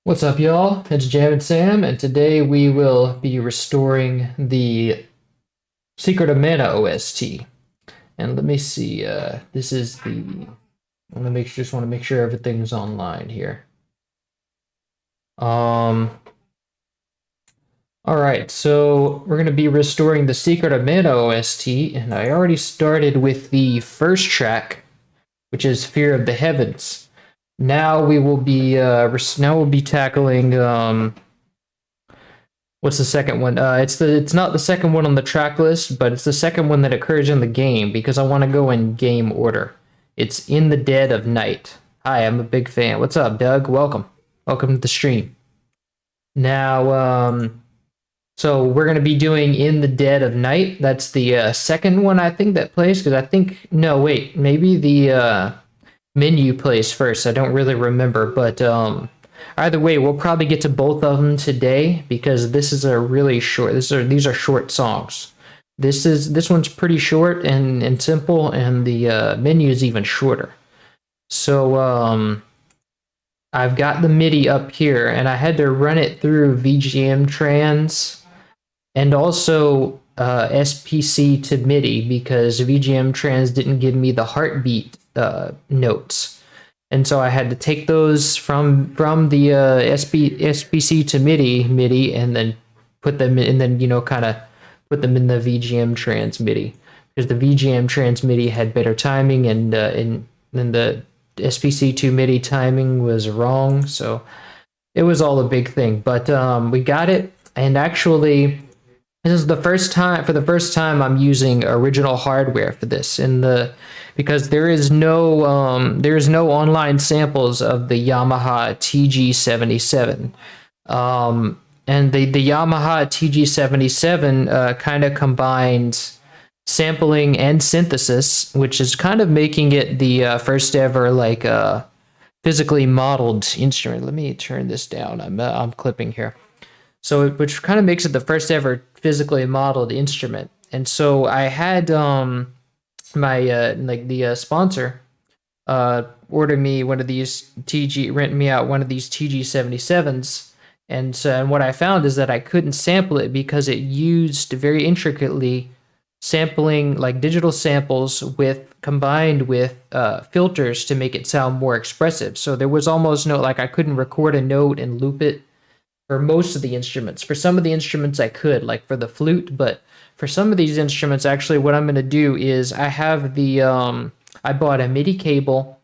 What's up, y'all? It's Jam and Sam, and today we will be restoring the Secret of Mana OST. And let me see. This is the. I want to make just want to make sure everything's online here. All right, so we're gonna be restoring the Secret of Mana OST, and I already started with the first track, which is Fear of the Heavens. Now we will be tackling what's the second one? It's not the second one on the track list, but it's the second one that occurs in the game because I want to go in game order. It's In the Dead of Night. Hi, I'm a big fan. What's up, Doug? Welcome to the stream. Now, so we're gonna be doing In the Dead of Night. That's the second one I think that plays because no, wait, maybe the menu plays first. I don't really remember, but either way, we'll probably get to both of them today because this is a really short. These are short songs. This one's pretty short and simple, and the menu is even shorter. So I've got the MIDI up here, and I had to run it through VGM trans and also SPC to MIDI because VGM trans didn't give me the heartbeat notes. And so I had to take those from the SPC to MIDI, and then put them in, and then kind of put them in the VGM trans MIDI because the VGM trans MIDI had better timing, and then the SPC to MIDI timing was wrong. So it was all a big thing, but we got it. And actually, this is the first time I'm using original hardware for this because there is no online samples of the Yamaha TG77. And the Yamaha TG77 kind of combines sampling and synthesis, which is kind of making it the first ever physically modeled instrument. Let me turn this down. I'm clipping here. So, which kind of makes it the first ever physically modeled instrument. And so I had my sponsor order me one of these rent me out one of these TG77s. And what I found is that I couldn't sample it because it used very intricately sampling like digital samples combined with filters to make it sound more expressive. So there was almost I couldn't record a note and loop it for most of the instruments. For some of the instruments I could, like for the flute, but for some of these instruments, actually what I'm going to do is I have I bought a MIDI cable,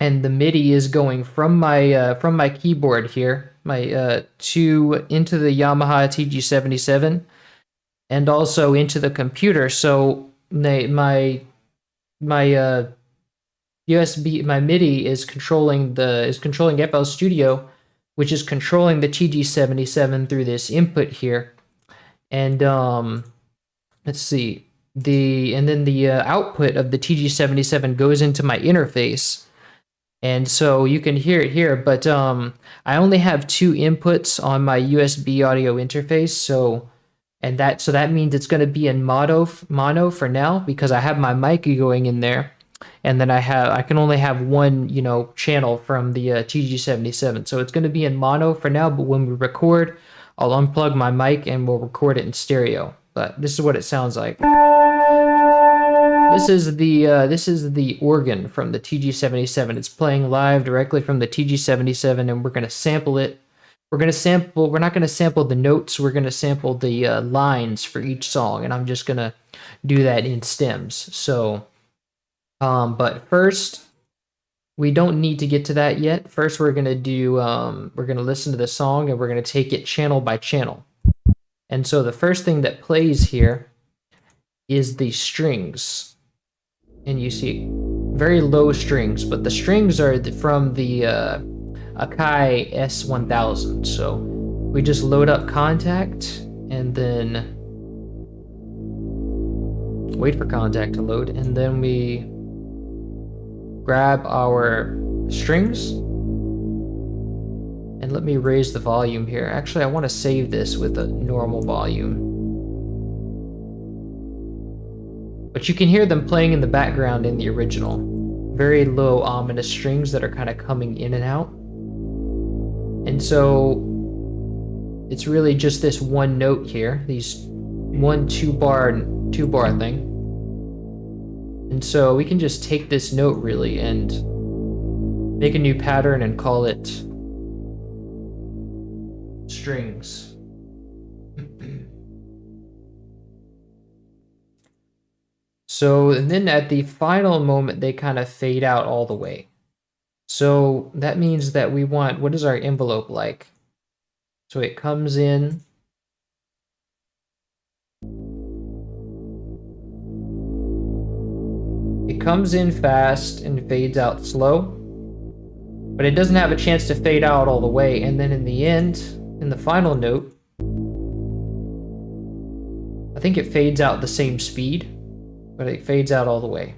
and the MIDI is going from my keyboard here, into the Yamaha TG77, and also into the computer. So my MIDI is controlling FL Studio, which is controlling the TG77 through this input here. And let's see, and then the output of the TG77 goes into my interface. And so you can hear it here, but I only have two inputs on my USB audio interface. So that means it's going to be in mono for now because I have my mic going in there. And then I can only have one, channel from the TG77. So it's going to be in mono for now, but when we record, I'll unplug my mic and we'll record it in stereo. But this is what it sounds like. This is the organ from the TG77. It's playing live directly from the TG77, and we're going to sample it. We're not going to sample the notes. We're going to sample the lines for each song, and I'm just going to do that in stems. So but first, we don't need to get to that yet. First, we're gonna listen to the song, and we're gonna take it channel by channel. And so the first thing that plays here is the strings, and you see very low strings, but the strings are from the Akai S1000. So we just load up Contact, and then wait for Contact to load, and then we grab our strings, and let me raise the volume here. Actually, I want to save this with a normal volume, but you can hear them playing in the background in the original. Very low, ominous strings that are kind of coming in and out. And so it's really just this one note here, these one two bar thing. And so we can just take this note really and make a new pattern and call it strings. So, and then at the final moment, they kind of fade out all the way. So that means that we want, what is our envelope like? So it comes in. It comes in fast and fades out slow, but it doesn't have a chance to fade out all the way. And then in the end, in the final note, I think it fades out the same speed, but it fades out all the way.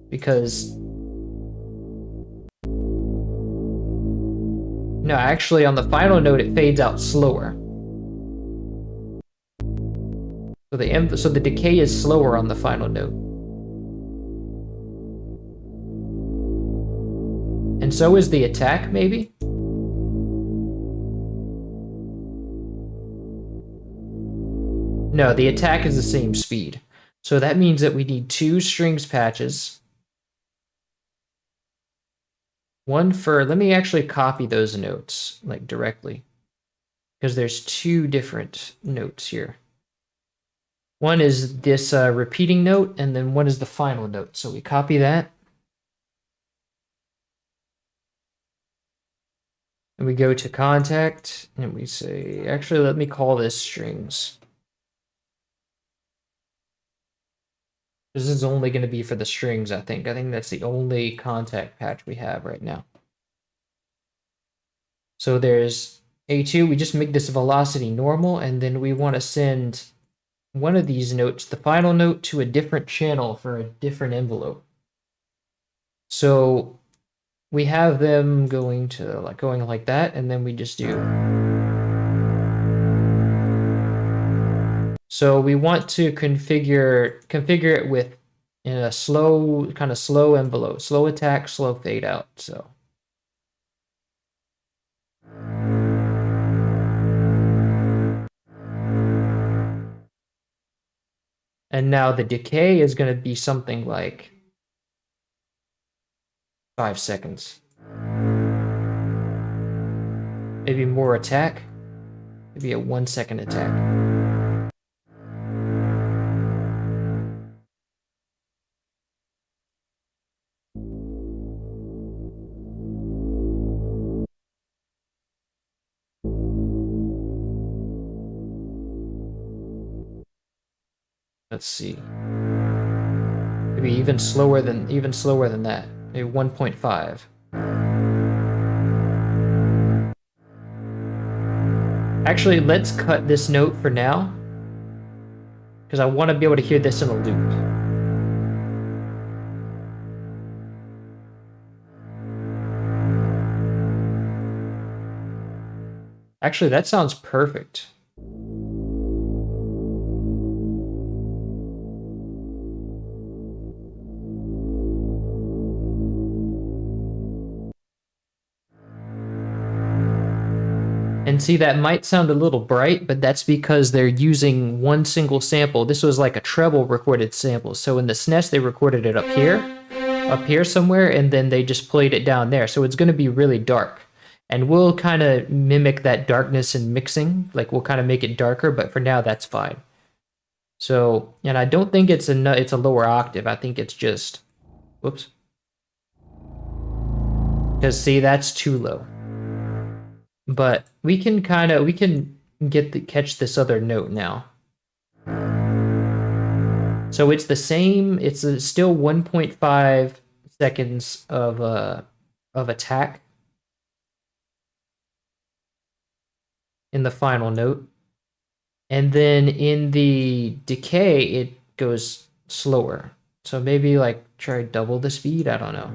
Because no, actually on the final note it fades out slower. So the decay is slower on the final note. And so is the attack, maybe? No, the attack is the same speed. So that means that we need 2 strings patches. One for, let me actually copy those notes, like directly. Because there's 2 different notes here. One is this repeating note, and then one is the final note. So we copy that. And we go to contact, and we say, actually, let me call this strings. This is only going to be for the strings, I think. I think that's the only contact patch we have right now. So there's A2, we just make this velocity normal, and then we want to send one of these notes, the final note, to a different channel for a different envelope. So we have them going like that, and then we just do. So we want to configure it with in a slow, kind of slow envelope, slow attack, slow fade out. So. And now the decay is going to be something like 5 seconds. Maybe more attack. Maybe a 1 second attack. Let's see. Maybe even slower than that. Maybe 1.5. Actually, let's cut this note for now, because I want to be able to hear this in a loop. Actually, that sounds perfect. And see, that might sound a little bright, but that's because they're using one single sample. This was like a treble recorded sample. So in the SNES, they recorded it up here somewhere, and then they just played it down there. So it's going to be really dark. And we'll kind of mimic that darkness in mixing. Like, we'll kind of make it darker, but for now, that's fine. So, and I don't think it's a lower octave. I think it's just, whoops. Because see, that's too low. But we can catch this other note now. So it's the same, it's still 1.5 seconds of attack in the final note. And then in the decay, it goes slower. So maybe like try double the speed, I don't know.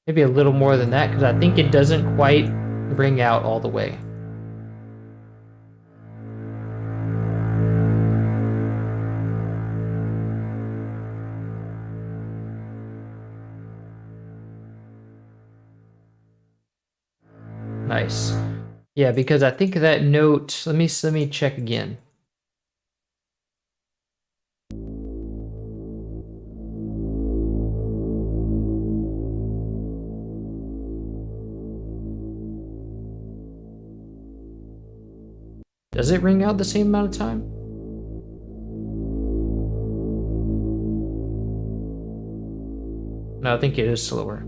Maybe a little more than that, because I think it doesn't quite ring out all the way. Nice. Yeah, because I think that note, let me check again. Does it ring out the same amount of time? No, I think it is slower.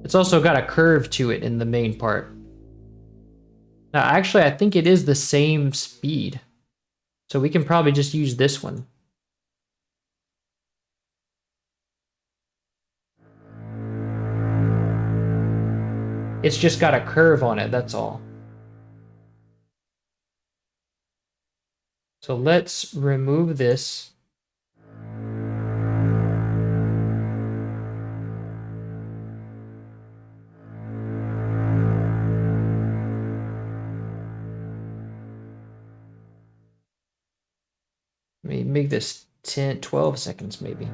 It's also got a curve to it in the main part. Now, actually, I think it is the same speed. So we can probably just use this one. It's just got a curve on it, that's all. So let's remove this. Let me make this 10, 12 seconds maybe.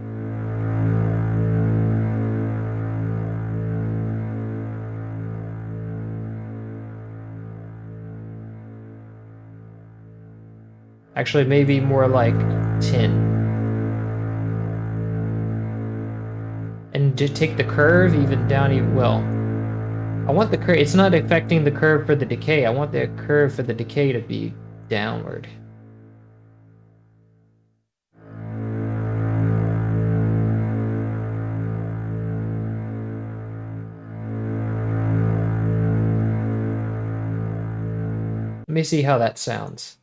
Actually, maybe more like 10. And to take the curve even down even, well, I want the curve, it's not affecting the curve for the decay. I want the curve for the decay to be downward. Let me see how that sounds.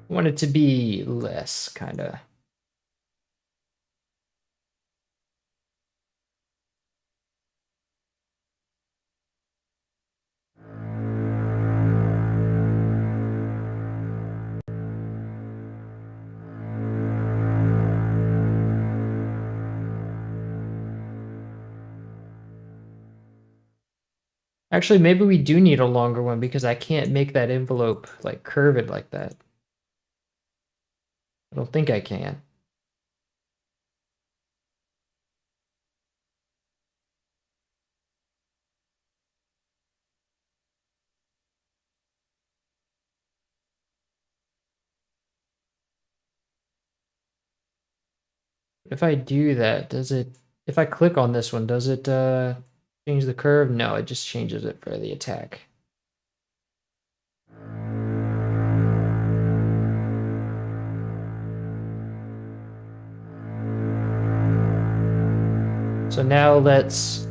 I want it to be less, kind of. Actually, maybe we do need a longer one because I can't make that envelope like curved like that. I don't think I can. If I do that, does it, if I click on this one, does it change the curve? No, it just changes it for the attack. So now let's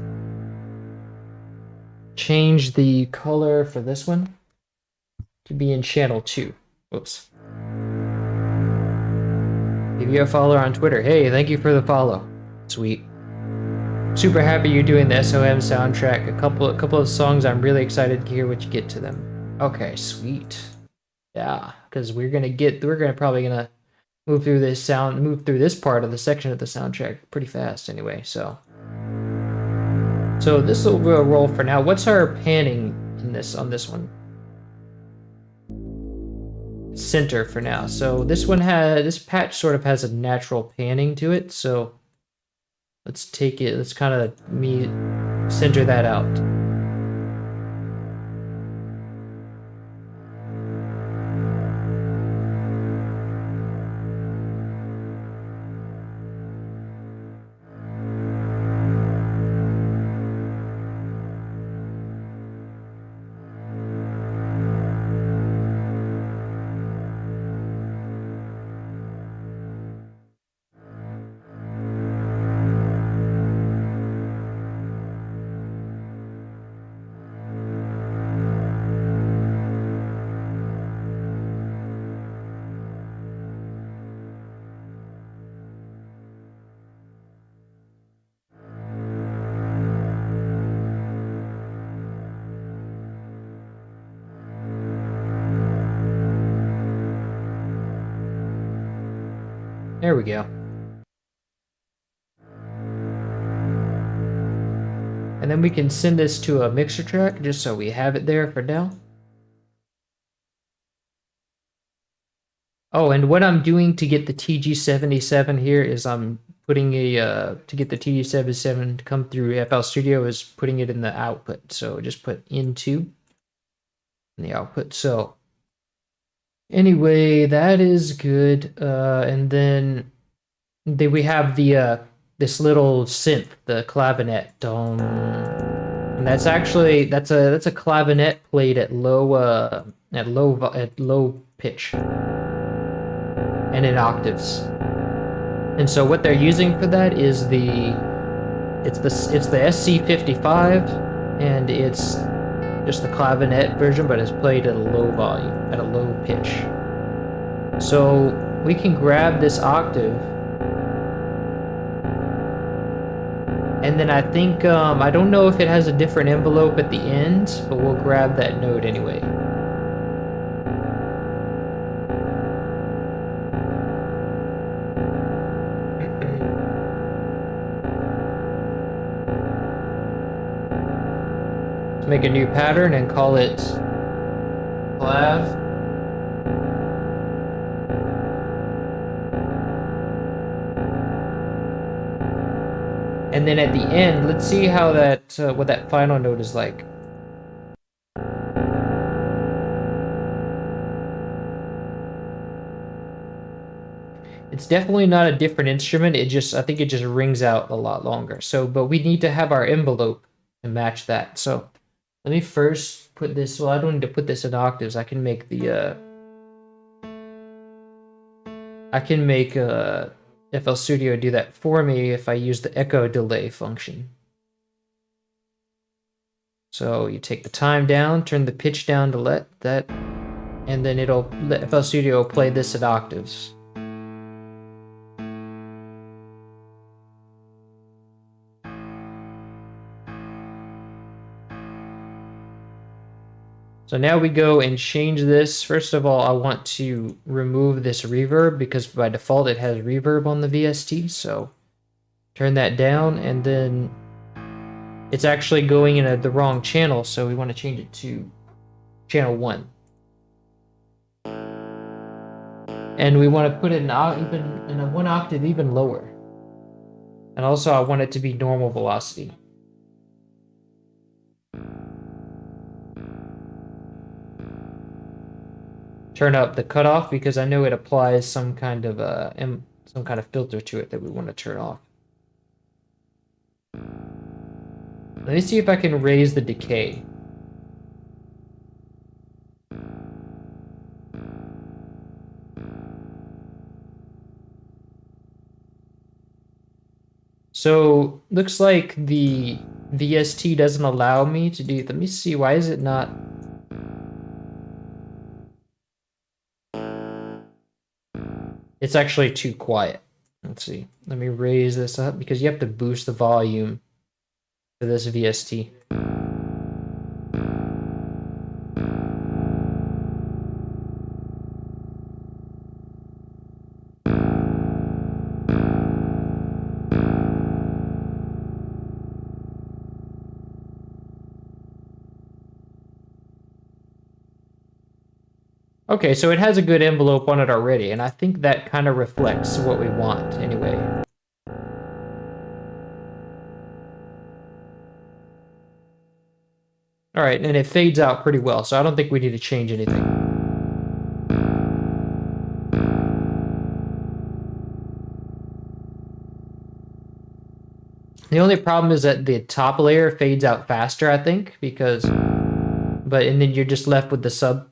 change the color for this one to be in channel 2. Whoops. If you're a follower on Twitter, hey, thank you for the follow. Sweet. Super happy you're doing the SOM soundtrack. A couple of songs I'm really excited to hear what you get to them. Okay, sweet. Yeah, because we're probably gonna move through this part of the section of the soundtrack pretty fast anyway, so this will be a roll for now. What's our panning in this on this one? Center for now. So this patch sort of has a natural panning to it, so let's kind of center that out. There we go. And then we can send this to a mixer track just so we have it there for now. Oh, and what I'm doing to get the TG77 here is I'm putting a, to get the TG77 to come through FL Studio is putting it in the output. So just put into in the output. So anyway, that is good. And then we have the this little synth, the clavinet. And that's actually that's a clavinet played at low pitch and in octaves. And so what they're using for that is it's the SC55, and it's just the clavinet version, but it's played at a low volume, at a low pitch. So we can grab this octave, and then I think I don't know if it has a different envelope at the end, but we'll grab that note anyway. Make a new pattern and call it clav. And then at the end, let's see how that what that final note is like. It's definitely not a different instrument. I think it just rings out a lot longer. So, but we need to have our envelope to match that. So let me first put this, well, I don't need to put this in octaves. I can make the, FL Studio do that for me if I use the echo delay function. So you take the time down, turn the pitch down to let that, and then FL Studio will play this at octaves. So now we go and change this. First of all, I want to remove this reverb because by default it has reverb on the VST. So turn that down, and then it's actually going in the wrong channel. So we want to change it to channel 1. And we want to put it in a 1 octave even lower. And also I want it to be normal velocity. Turn up the cutoff because I know it applies some kind of filter to it that we want to turn off. Let me see if I can raise the decay. So looks like the VST doesn't allow me to do. Let me see, why is it not? It's actually too quiet. Let's see. Let me raise this up because you have to boost the volume for this VST. Okay, so it has a good envelope on it already, and I think that kind of reflects what we want anyway. All right, and it fades out pretty well, so I don't think we need to change anything. The only problem is that the top layer fades out faster, I think, because... and then you're just left with the sub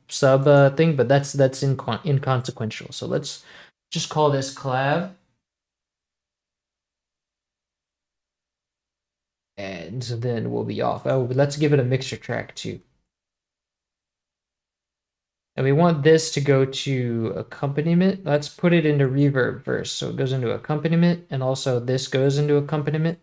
thing, but that's inconsequential. So let's just call this clav. And so then we'll be off. Oh, let's give it a mixer track too. And we want this to go to accompaniment. Let's put it into reverb first. So it goes into accompaniment, and also this goes into accompaniment.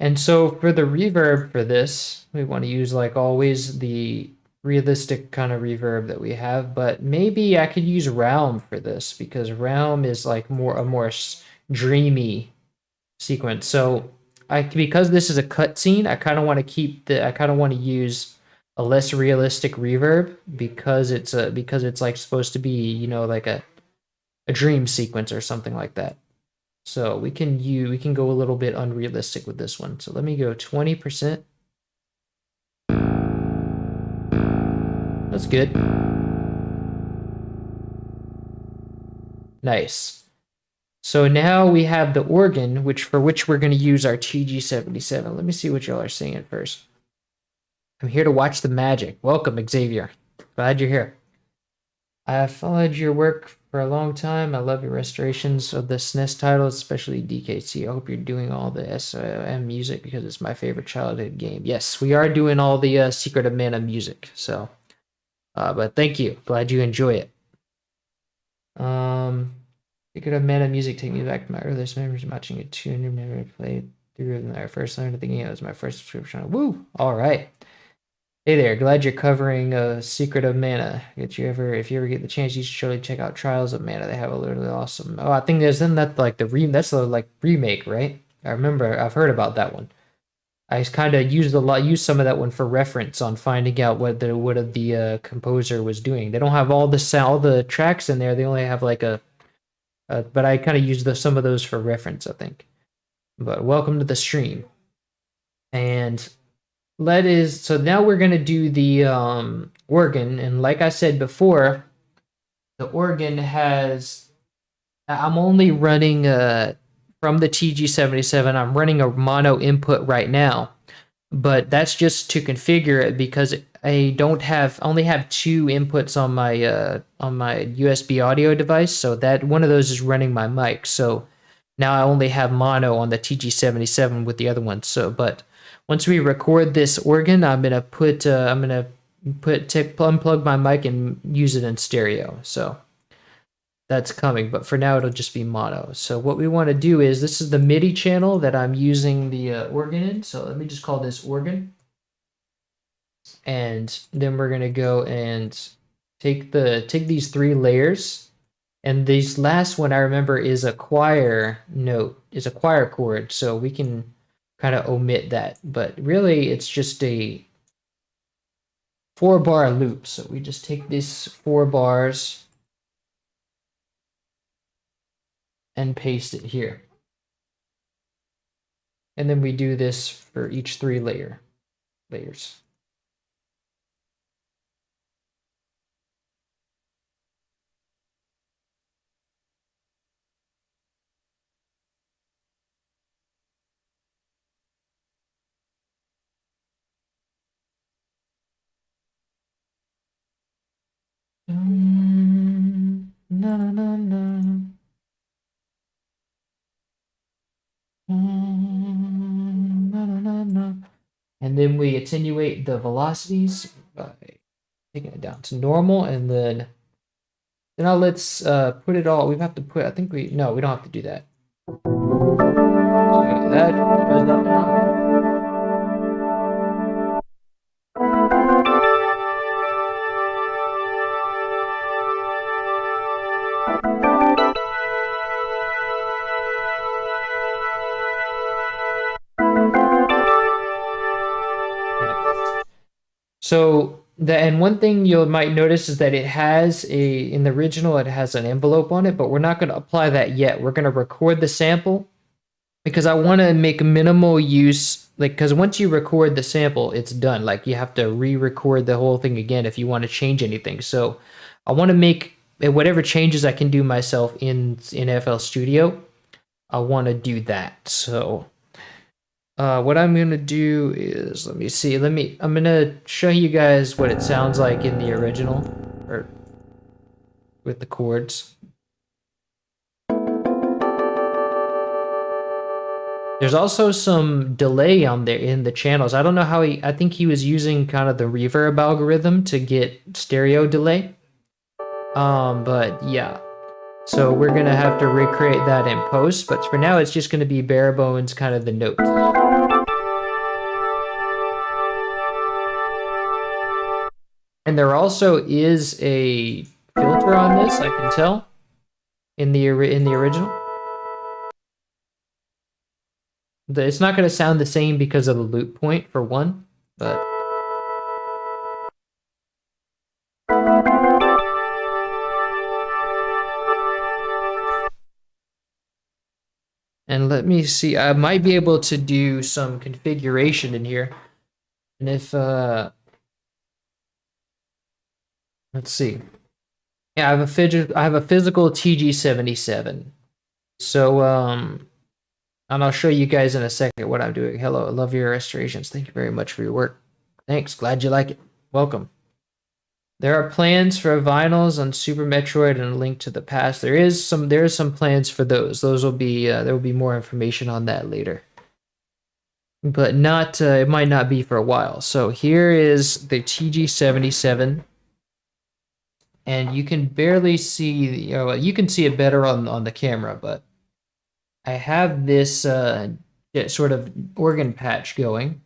And so for the reverb for this, we want to use, like always, the realistic kind of reverb that we have, but maybe I could use Realm for this because Realm is like a more dreamy sequence. So because this is a cutscene, I kind of want to use a less realistic reverb because it's like supposed to be, you know, like a dream sequence or something like that. So we can go a little bit unrealistic with this one. So let me go 20%. That's good. Nice. So now we have the organ, for which we're going to use our TG77. Let me see what y'all are singing first. I'm here to watch the magic. Welcome, Xavier. Glad you're here. I have followed your work for a long time. I love your restorations of the SNES titles, especially DKC. I hope you're doing all the SOM music because it's my favorite childhood game. Yes, we are doing all the Secret of Mana music. So, but thank you. Glad you enjoy it. Secret of Mana music take me back to my earliest memories of watching a tune and never played through when I first learned the game. It was my first subscription. Woo! All right. Hey there, glad you're covering Secret of Mana. If you ever get the chance, you should surely check out Trials of Mana. They have a literally awesome. Oh, I think that's like that's the like remake, right? I remember I've heard about that one. I kind of used some of that one for reference on finding out what the composer was doing. They don't have all the tracks in there. They only have like but I kind of used some of those for reference, I think. But welcome to the stream. And so now we're going to do the organ. And like I said before, the organ I'm only running from the TG77. I'm running a mono input right now, but that's just to configure it because I only have 2 inputs on my USB audio device. So that one of those is running my mic. So now I only have mono on the TG77 with the other one. So, but once we record this organ, I'm gonna unplug my mic and use it in stereo. So that's coming, but for now it'll just be mono. So what we want to do is, this is the MIDI channel that I'm using the organ in. So let me just call this organ, and then we're gonna go and take these 3 layers. And this last one I remember is a choir chord, so we can kind of omit that. But really, it's just a 4-bar loop. So we just take these 4 bars and paste it here. And then we do this for each 3 layers. Na, na, na, na. Na, na, na, na. And then we attenuate the velocities by taking it down to normal, and then now let's put it all. We have to put. We don't have to do that. So that goes up now. So and one thing you might notice is that in the original, it has an envelope on it, but we're not going to apply that yet. We're going to record the sample because I want to make minimal use, because once you record the sample, it's done. Like, you have to re-record the whole thing again if you want to change anything. So I want to make whatever changes I can do myself in FL Studio. I want to do that. So what I'm going to do is, let me see. I'm going to show you guys what it sounds like in the original, or with the chords. There's also some delay on there in the channels. I don't know how I think he was using kind of the reverb algorithm to get stereo delay. But yeah. So we're going to have to recreate that in post, but for now it's just going to be bare bones, kind of the notes. And there also is a filter on this, I can tell, in the original. It's not going to sound the same because of the loop point for one, but and let me see. I might be able to do some configuration in here. And if let's see. Yeah, I have a physical TG77. So and I'll show you guys in a second what I'm doing. Hello, I love your illustrations. Thank you very much for your work. Thanks, glad you like it. Welcome. There are plans for vinyls on Super Metroid and a Link to the Past. There is some plans for those. Those will be there will be more information on that later. But not it might not be for a while. So here is the TG77. And you can barely see, you can see it better on the camera, but I have this sort of organ patch going.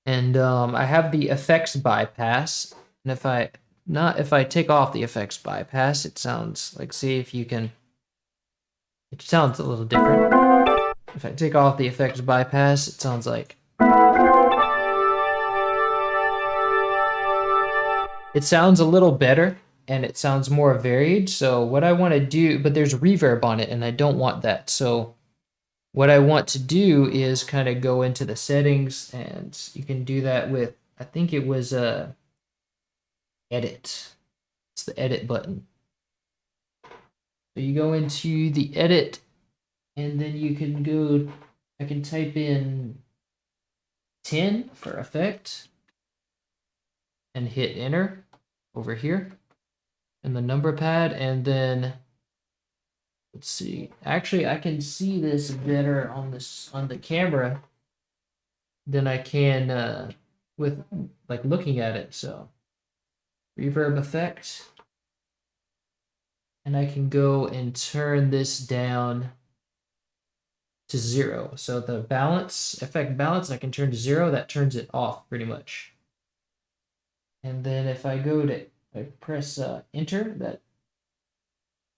And I have the effects bypass. And if I take off the effects bypass, it sounds like, see if you can, it sounds a little different. If I take off the effects bypass, it sounds like, it sounds a little better and it sounds more varied. So what I want to do, but there's reverb on it and I don't want that. So what I want to do is kind of go into the settings, and you can do that with, I think it was edit. It's the edit button. So you go into the edit and then you can go, I can type in 10 for effect and hit enter over here in the number pad, and then let's see. Actually, I can see this better on the camera than I can with like looking at it. So reverb effect, and I can go and turn this down to 0. So the balance, effect balance, I can turn to 0. That turns it off pretty much. And then if I go to, I press enter, that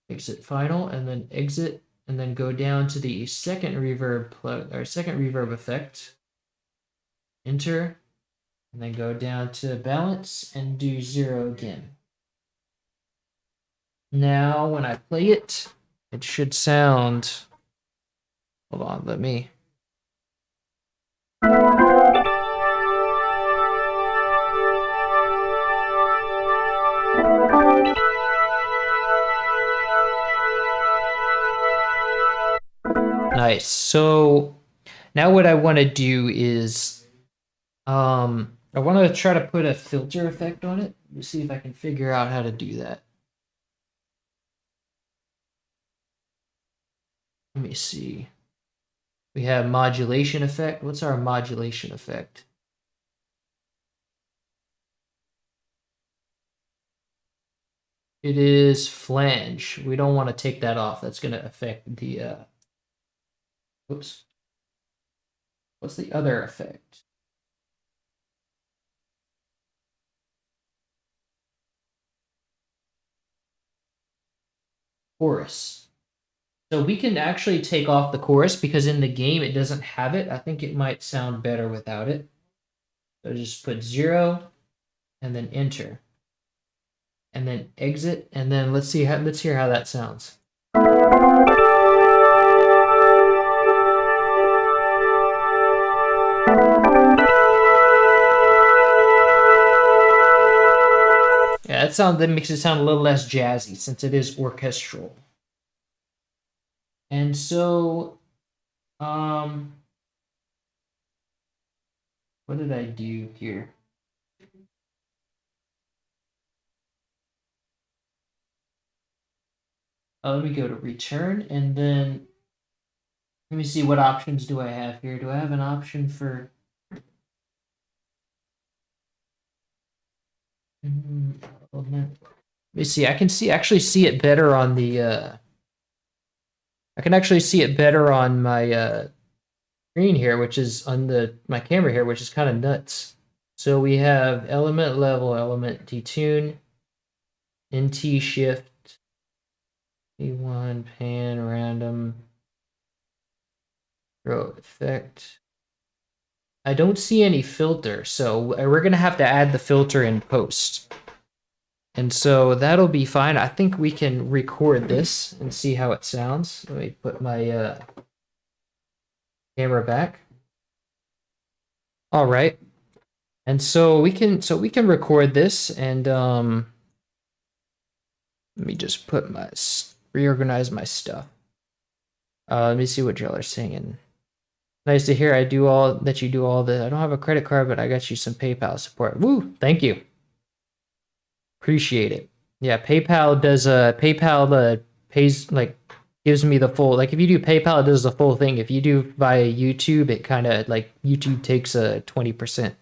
makes it final, and then exit, and then go down to the second reverb plug, or second reverb effect, enter, and then go down to balance and do 0 again. Now when I play it, it should sound, hold on, let me. Nice. So now what I want to do is, I want to try to put a filter effect on it. Let me see if I can figure out how to do that. Let me see. We have modulation effect. What's our modulation effect? It is flange. We don't want to take that off. That's going to affect the, whoops. What's the other effect? Chorus. So we can actually take off the chorus because in the game it doesn't have it. I think it might sound better without it. So just put 0 and then enter. And then exit, and then let's hear how that sounds. Yeah, that makes it sound a little less jazzy since it is orchestral. And so, what did I do here? Let me go to return, and then let me see what options do I have here. Do I have an option for? Let me see. I can actually see it better on the. I can actually see it better on my screen here, which is on my camera here, which is kind of nuts. So we have element level, element detune, NT shift, P1, pan, random, throw effect. I don't see any filter, so we're gonna have to add the filter in post. And so that'll be fine. I think we can record this and see how it sounds. Let me put my camera back. All right. And so we can record this, and let me just put my reorganize my stuff. Let me see what y'all are singing. Nice to hear. I do all that you do all the. I don't have a credit card, but I got you some PayPal support. Woo! Thank you. Appreciate it. Yeah, PayPal does. PayPal pays like gives me the full. Like if you do PayPal, it does the full thing. If you do via YouTube, it kind of like YouTube takes a 20%.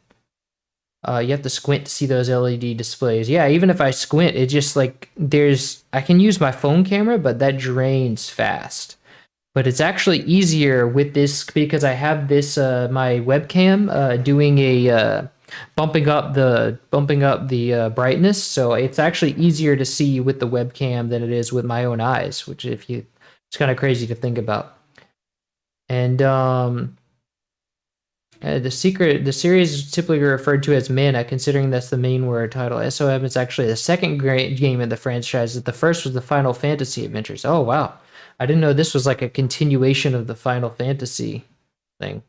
You have to squint to see those LED displays. Yeah, even if I squint, it just like I can use my phone camera, but that drains fast. But it's actually easier with this because I have this my webcam doing a bumping up the brightness, so it's actually easier to see with the webcam than it is with my own eyes, which it's kind of crazy to think about. And the series is typically referred to as Mana, considering that's the main word title. SOM is actually the second great game in the franchise. The first was the Final Fantasy Adventures. Oh, wow. I didn't know this was like a continuation of the Final Fantasy thing.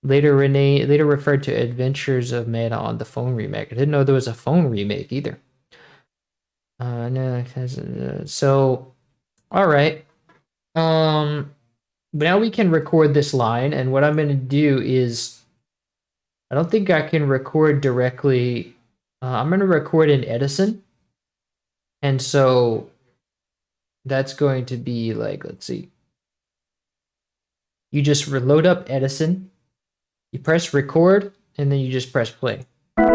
Later referred to Adventures of Mana on the phone remake. I didn't know there was a phone remake either. No, so, all right. Now we can record this line, and what I'm going to do is, I don't think I can record directly. I'm going to record in Edison, and so that's going to be like, let's see. You just load up Edison, you press record, and then you just press play. But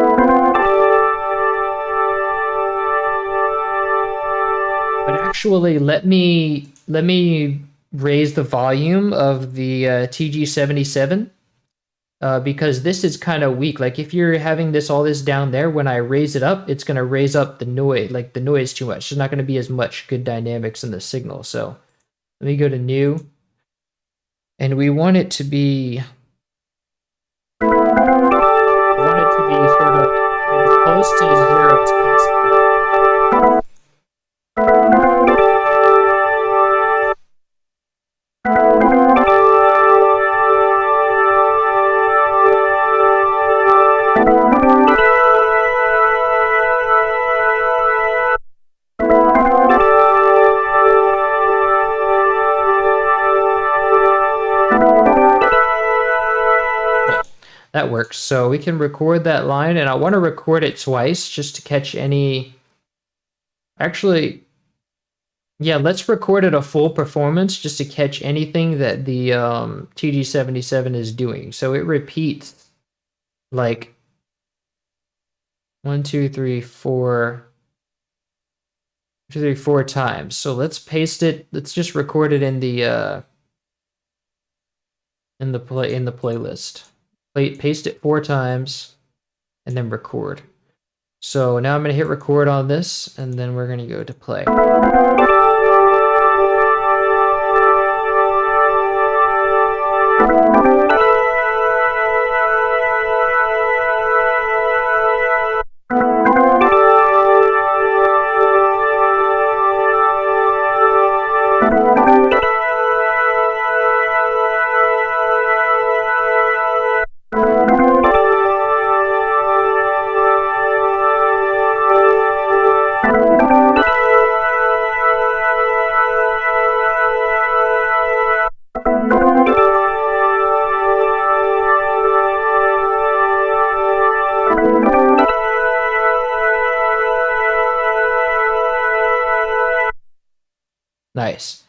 actually, let me raise the volume of the TG77 because this is kind of weak. Like if you're having all this down there, when I raise it up, it's going to raise up the noise, like the noise too much. There's not going to be as much good dynamics in the signal. So let me go to new, and we want it to be sort of as close to 0 as possible. That works. So we can record that line, and I want to record it twice just to catch any. Actually, yeah, let's record it a full performance just to catch anything that the TG77 is doing. So it repeats like 1, 2, 3, 4, 2, 3, 4 times. So let's paste it. Let's just record it in the playlist. Paste it 4 times, and then record. So now I'm going to hit record on this, and then we're going to go to play. Nice.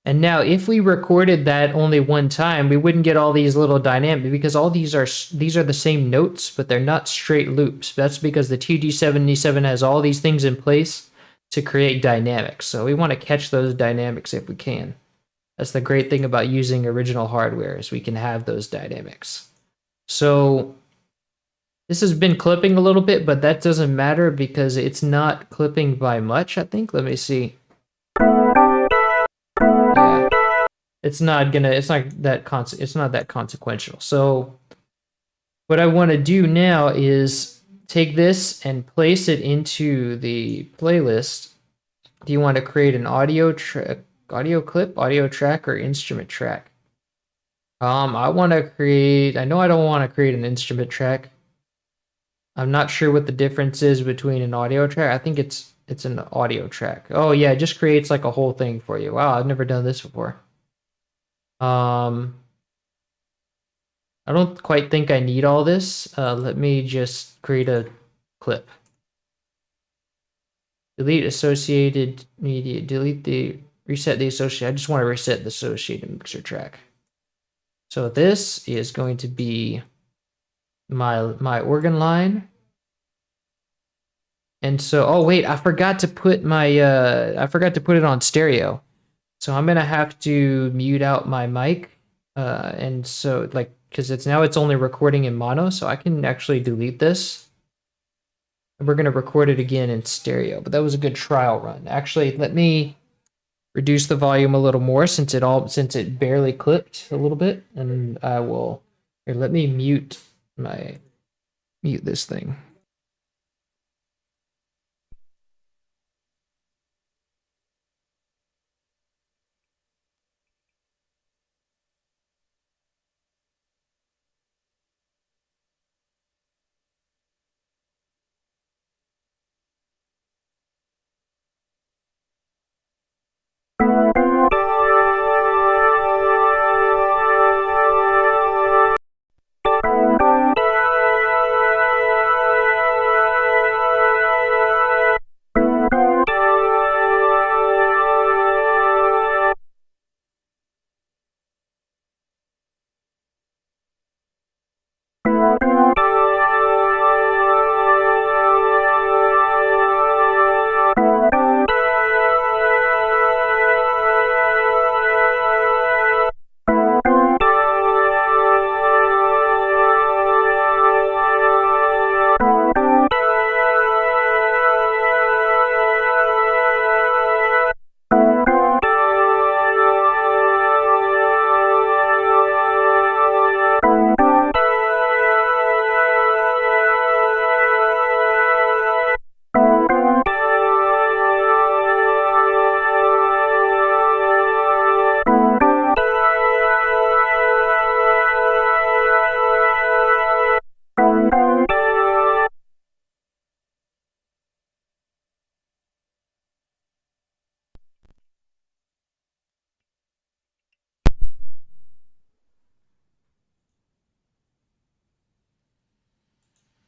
And now if we recorded that only one time, we wouldn't get all these little dynamics because all these are the same notes, but they're not straight loops. That's because the TG77 has all these things in place to create dynamics. So we want to catch those dynamics if we can. That's the great thing about using original hardware is we can have those dynamics. So This has been clipping a little bit, but that doesn't matter because it's not clipping by much, I think. Let me see. Yeah. It's not that consequential. So what I want to do now is take this and place it into the playlist. Do you want to create an audio clip, audio track, or instrument track? I want to create. I know I don't want to create an instrument track. I'm not sure what the difference is between an audio track. I think it's an audio track. Oh yeah, it just creates like a whole thing for you. Wow, I've never done this before. I don't quite think I need all this. Let me just create a clip. Delete associated media. Reset the associated. I just want to reset the associated mixer track. So this is going to be my organ line. And so, oh wait, I forgot to put it on stereo. So I'm gonna have to mute out my mic. And so like, because it's only recording in mono, so I can actually delete this. And we're gonna record it again in stereo, but that was a good trial run. Actually, let me reduce the volume a little more since it barely clipped a little bit, and I will let me mute this thing.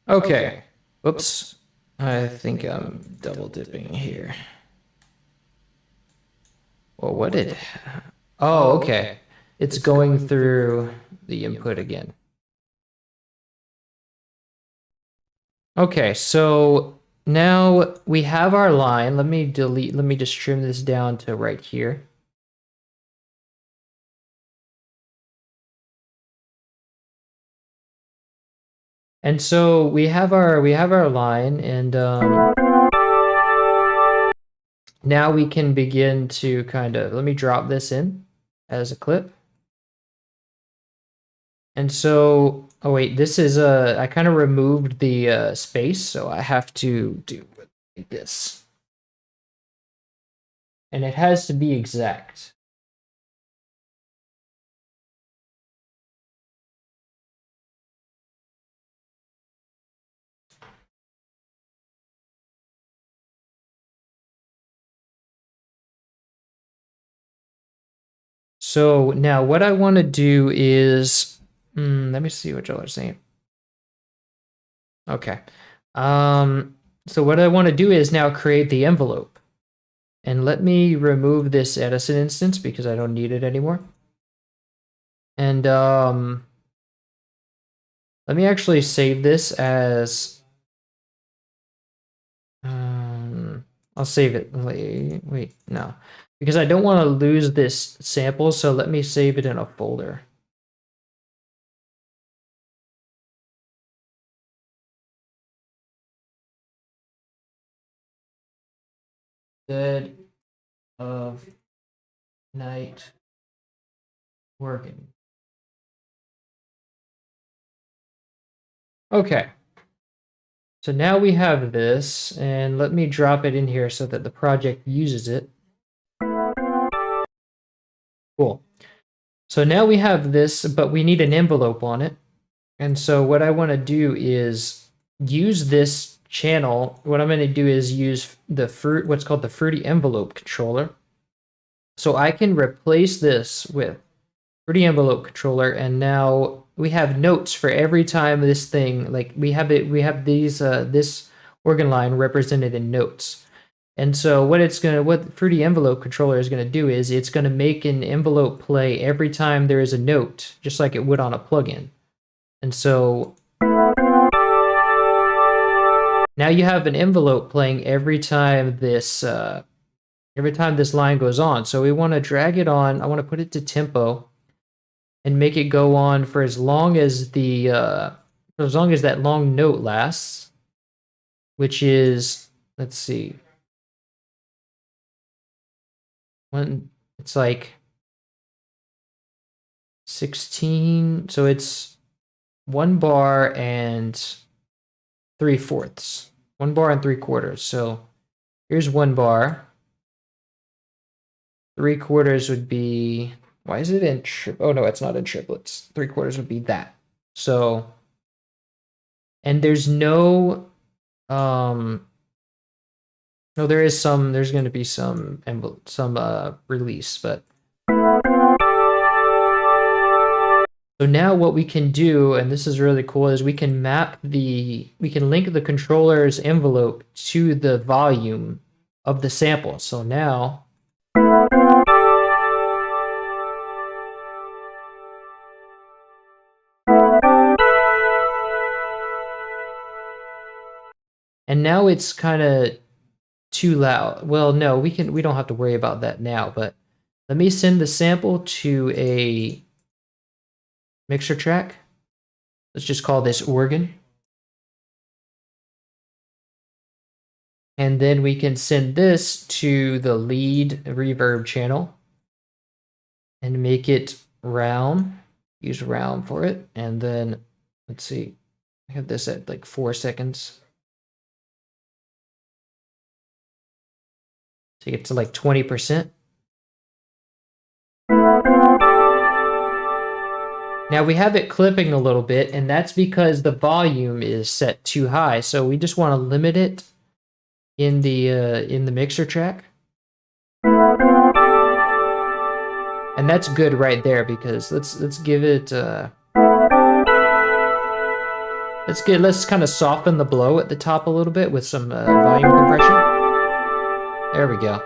Okay. Oops. I think I'm double dipping here. Well, what did... Oh, okay. It's going through the input again. Okay, so now we have our line. Let me just trim this down to right here. And so we have our line, and now we can begin to kind of, let me drop this in as a clip. And so, oh wait, this is I kind of removed the space, so I have to do like this. And it has to be exact. So now what I want to do is, let me see what y'all are saying. Okay. So what I want to do is now create the envelope. And let me remove this Edison instance because I don't need it anymore. And let me actually save this as, I'll save it. Wait, no. Because I don't want to lose this sample, so let me save it in a folder. Dead of night organ. Okay. So now we have this, and let me drop it in here so that the project uses it. Cool. So now we have this, but we need an envelope on it. And so what I want to do is use this channel. What I'm going to do is use what's called the fruity envelope controller. So I can replace this with fruity envelope controller, and now we have notes for every time this thing, like we have these this organ line represented in notes. And so what fruity envelope controller is going to do is it's going to make an envelope play every time there is a note, just like it would on a plugin. And so now you have an envelope playing every time this line goes on. So we want to drag it on. I want to put it to tempo and make it go on for as long as that long note lasts, which is, let's see, it's like 16, so it's 1 bar and 3/4. 1 bar and 3/4. So here's 1 bar. 3/4 would be, why is it in oh no, it's not in triplets. 3/4 would be that. So, and there's no no, there's going to be some release, but so now what we can do, and this is really cool, is we can link the controller's envelope to the volume of the sample. So now it's kind of too loud. Well, no, we don't have to worry about that now, but let me send the sample to a mixer track. Let's just call this organ. And then we can send this to the lead reverb channel and make it round. Use round for it. And then, let's see, I have this at like 4 seconds. So you get to like 20%. Now we have it clipping a little bit, and that's because the volume is set too high. So we just want to limit it in the mixer track. And that's good right there, because let's give it let's kind of soften the blow at the top a little bit with some volume compression. There we go.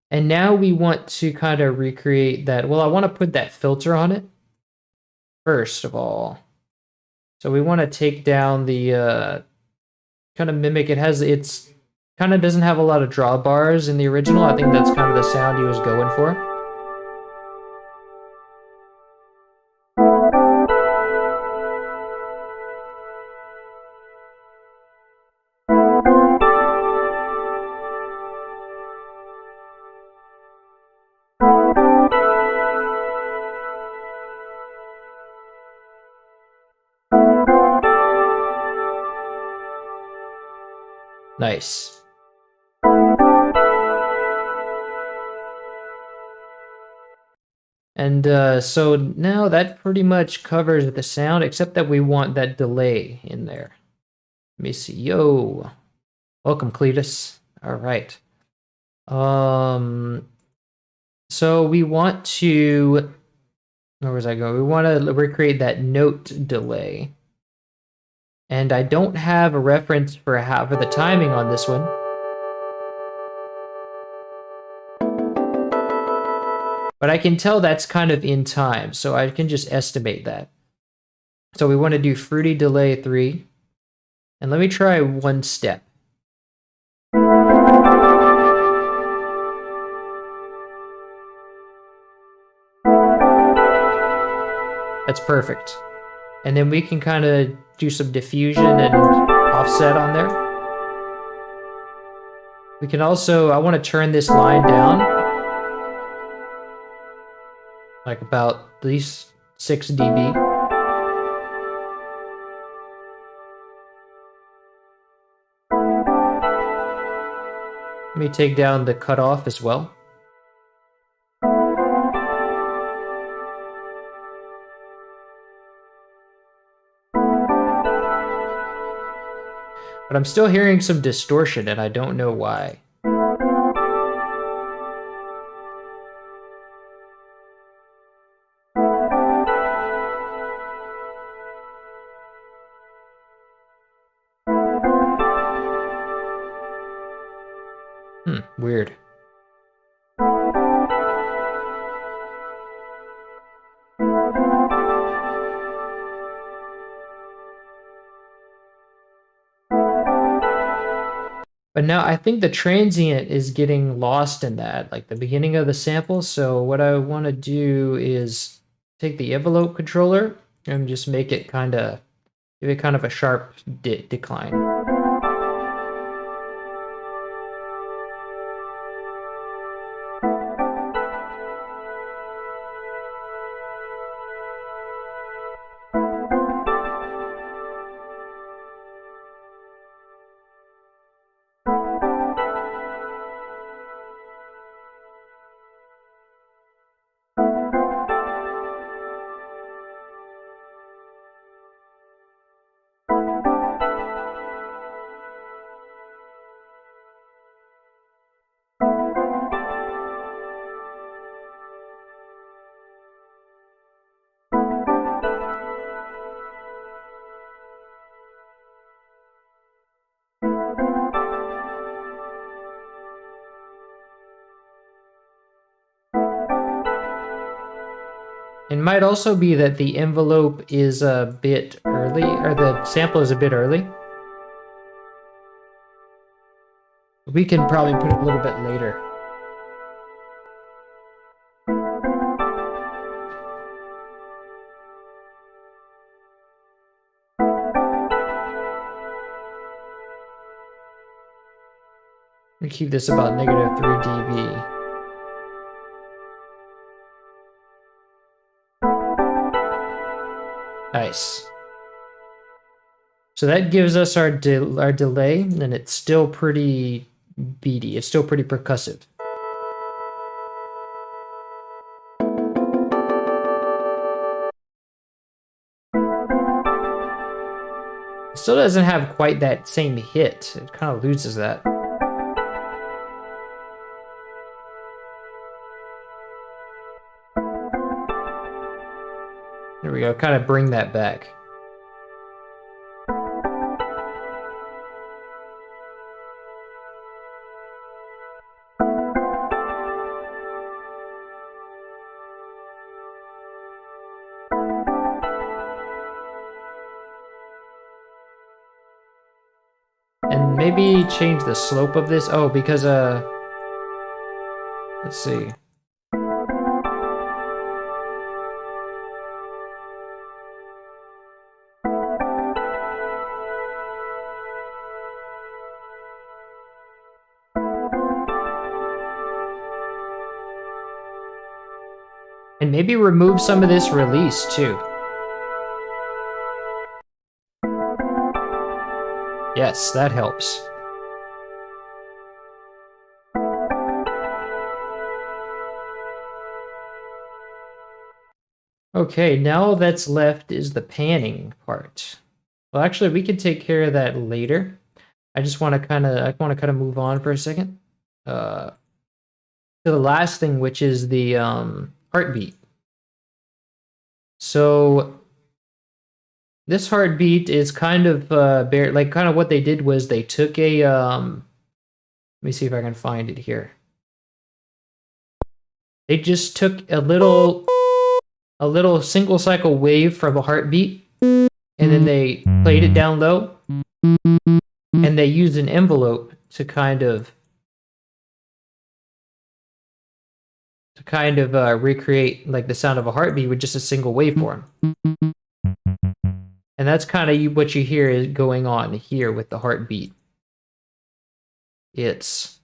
And now we want to kind of recreate that. Well, I want to put that filter on it first of all. So we want to take down the kind of mimic. It's kind of doesn't have a lot of drawbars in the original. I think that's kind of the sound he was going for. Nice. And so now that pretty much covers the sound, except that we want that delay in there. Let me see. Yo, welcome, Cletus. All right. So we want to, where was I going? We want to recreate that note delay. And I don't have a reference for the timing on this one. But I can tell that's kind of in time, so I can just estimate that. So we want to do fruity delay 3. And let me try 1 step. That's perfect. And then we can kind of do some diffusion and offset on there. We can also, I want to turn this line down. Like about at least 6 dB. Let me take down the cutoff as well. But I'm still hearing some distortion, and I don't know why. Weird. But now I think the transient is getting lost in that, like the beginning of the sample. So what I want to do is take the envelope controller and just make it give it kind of a sharp decline. It might also be that the envelope is a bit early, or the sample is a bit early. We can probably put it a little bit later. We keep this about negative 3 dB. Nice. So that gives us our delay, and it's still pretty beady. It's still pretty percussive. It still doesn't have quite that same hit. It kind of loses that. There we go, kind of bring that back. And maybe change the slope of this. Oh, because, let's see. And maybe remove some of this release too. Yes, that helps. Okay, now all that's left is the panning part. Well, actually, we can take care of that later. I just want to kind of move on for a second. To the last thing, which is the heartbeat. So this heartbeat is kind of kind of what they did was they took a let me see if I can find it here. They just took a little single cycle wave from a heartbeat, and then they played it down low, and they used an envelope to kind of to kind of recreate like the sound of a heartbeat with just a single waveform. And that's kind of what you hear is going on here with the heartbeat. It's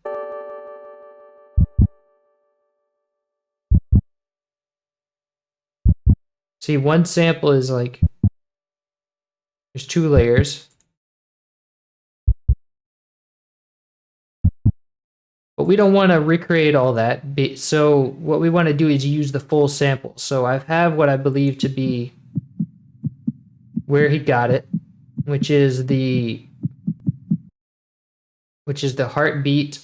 see, one sample is like there's 2 layers. But we don't want to recreate all that. So what we want to do is use the full sample. So I have what I believe to be where he got it, which is the heartbeat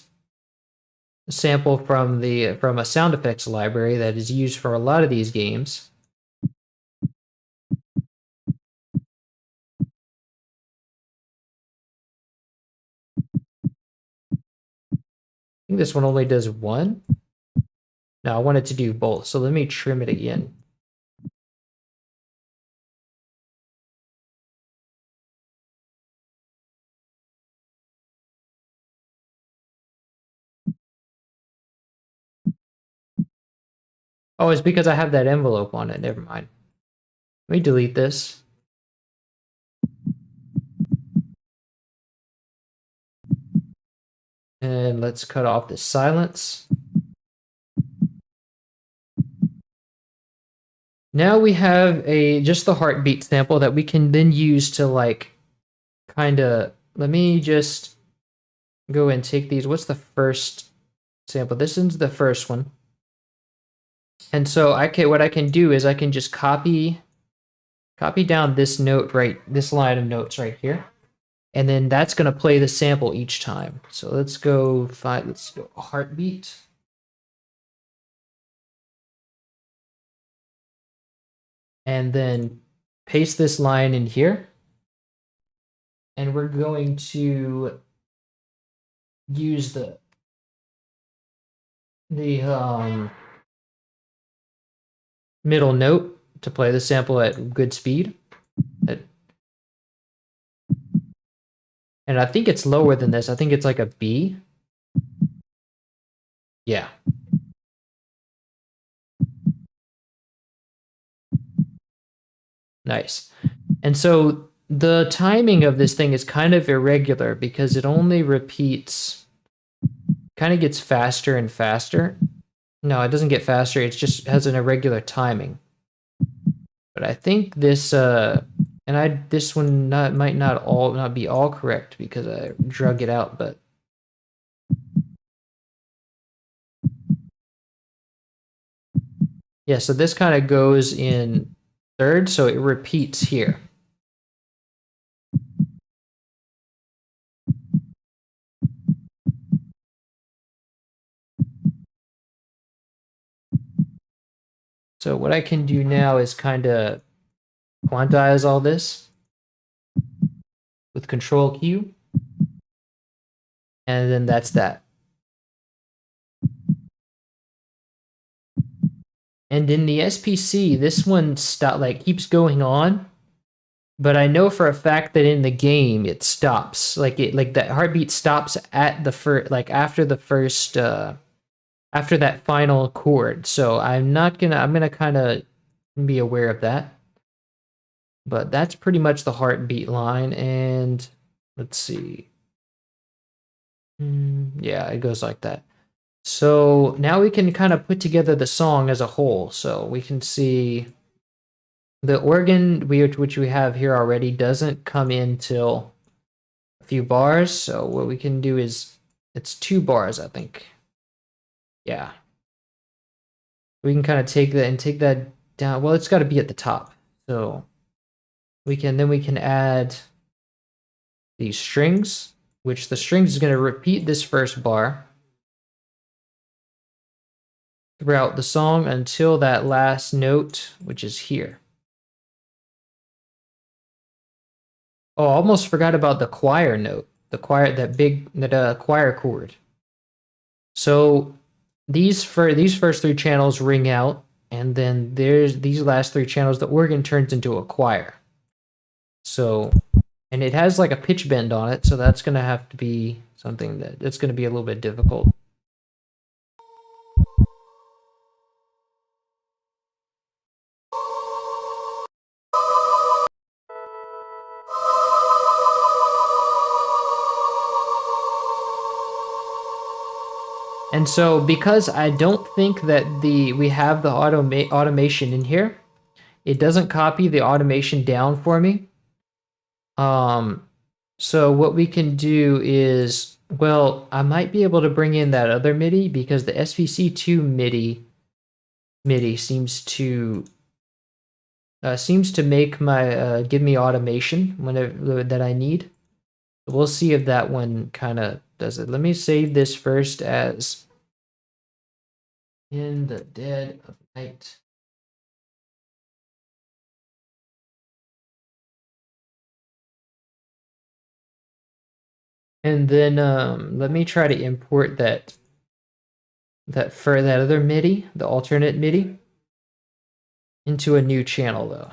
sample from a sound effects library that is used for a lot of these games. I think this one only does 1. No, I want it to do both. So let me trim it again. Oh, it's because I have that envelope on it. Never mind. Let me delete this. And let's cut off the silence. Now we have just the heartbeat sample that we can then use to like kind of, let me just go and take these. What's the first sample? This is the first one. And so what I can do is I can just copy down this note this line of notes right here. And then that's going to play the sample each time. So let's go heartbeat. And then paste this line in here. And we're going to use the middle note to play the sample at good speed. And I think it's lower than this. I think it's like a B. Yeah. Nice. And so the timing of this thing is kind of irregular because it only repeats, kind of gets faster and faster. No, it doesn't get faster. It just has an irregular timing. But I think this, this one might not be all correct because I drug it out, but yeah, so this kind of goes in third, so it repeats here. So what I can do now is kind of quantize all this with Control Q. And then that's that. And in the SPC, this one keeps going on, but I know for a fact that in the game it stops. Like that heartbeat stops at the first after that final chord. So I'm gonna kind of be aware of that. But that's pretty much the heartbeat line, and let's see. Yeah, it goes like that. So now we can kind of put together the song as a whole. So we can see the organ, which we have here already, doesn't come in till a few bars. So what we can do is, it's 2 bars, I think. Yeah. We can kind of take that down. Well, it's got to be at the top. So we can add these strings, which the strings is going to repeat this first bar throughout the song until that last note, which is here. Oh, I almost forgot about the choir note, that choir chord. So these first 3 channels ring out, and then there's these last 3 channels. The organ turns into a choir. So, and it has like a pitch bend on it, so that's gonna have to be something that's gonna be a little bit difficult. And so because I don't think that we have the automation in here, it doesn't copy the automation down for me. So what we can do is, well, I might be able to bring in that other MIDI because the SVC2 MIDI seems to make my give me automation whenever that I need. We'll see if that one kind of does it. Let me save this first as In the Dead of Night. And then let me try to import that for that other MIDI, the alternate MIDI, into a new channel though.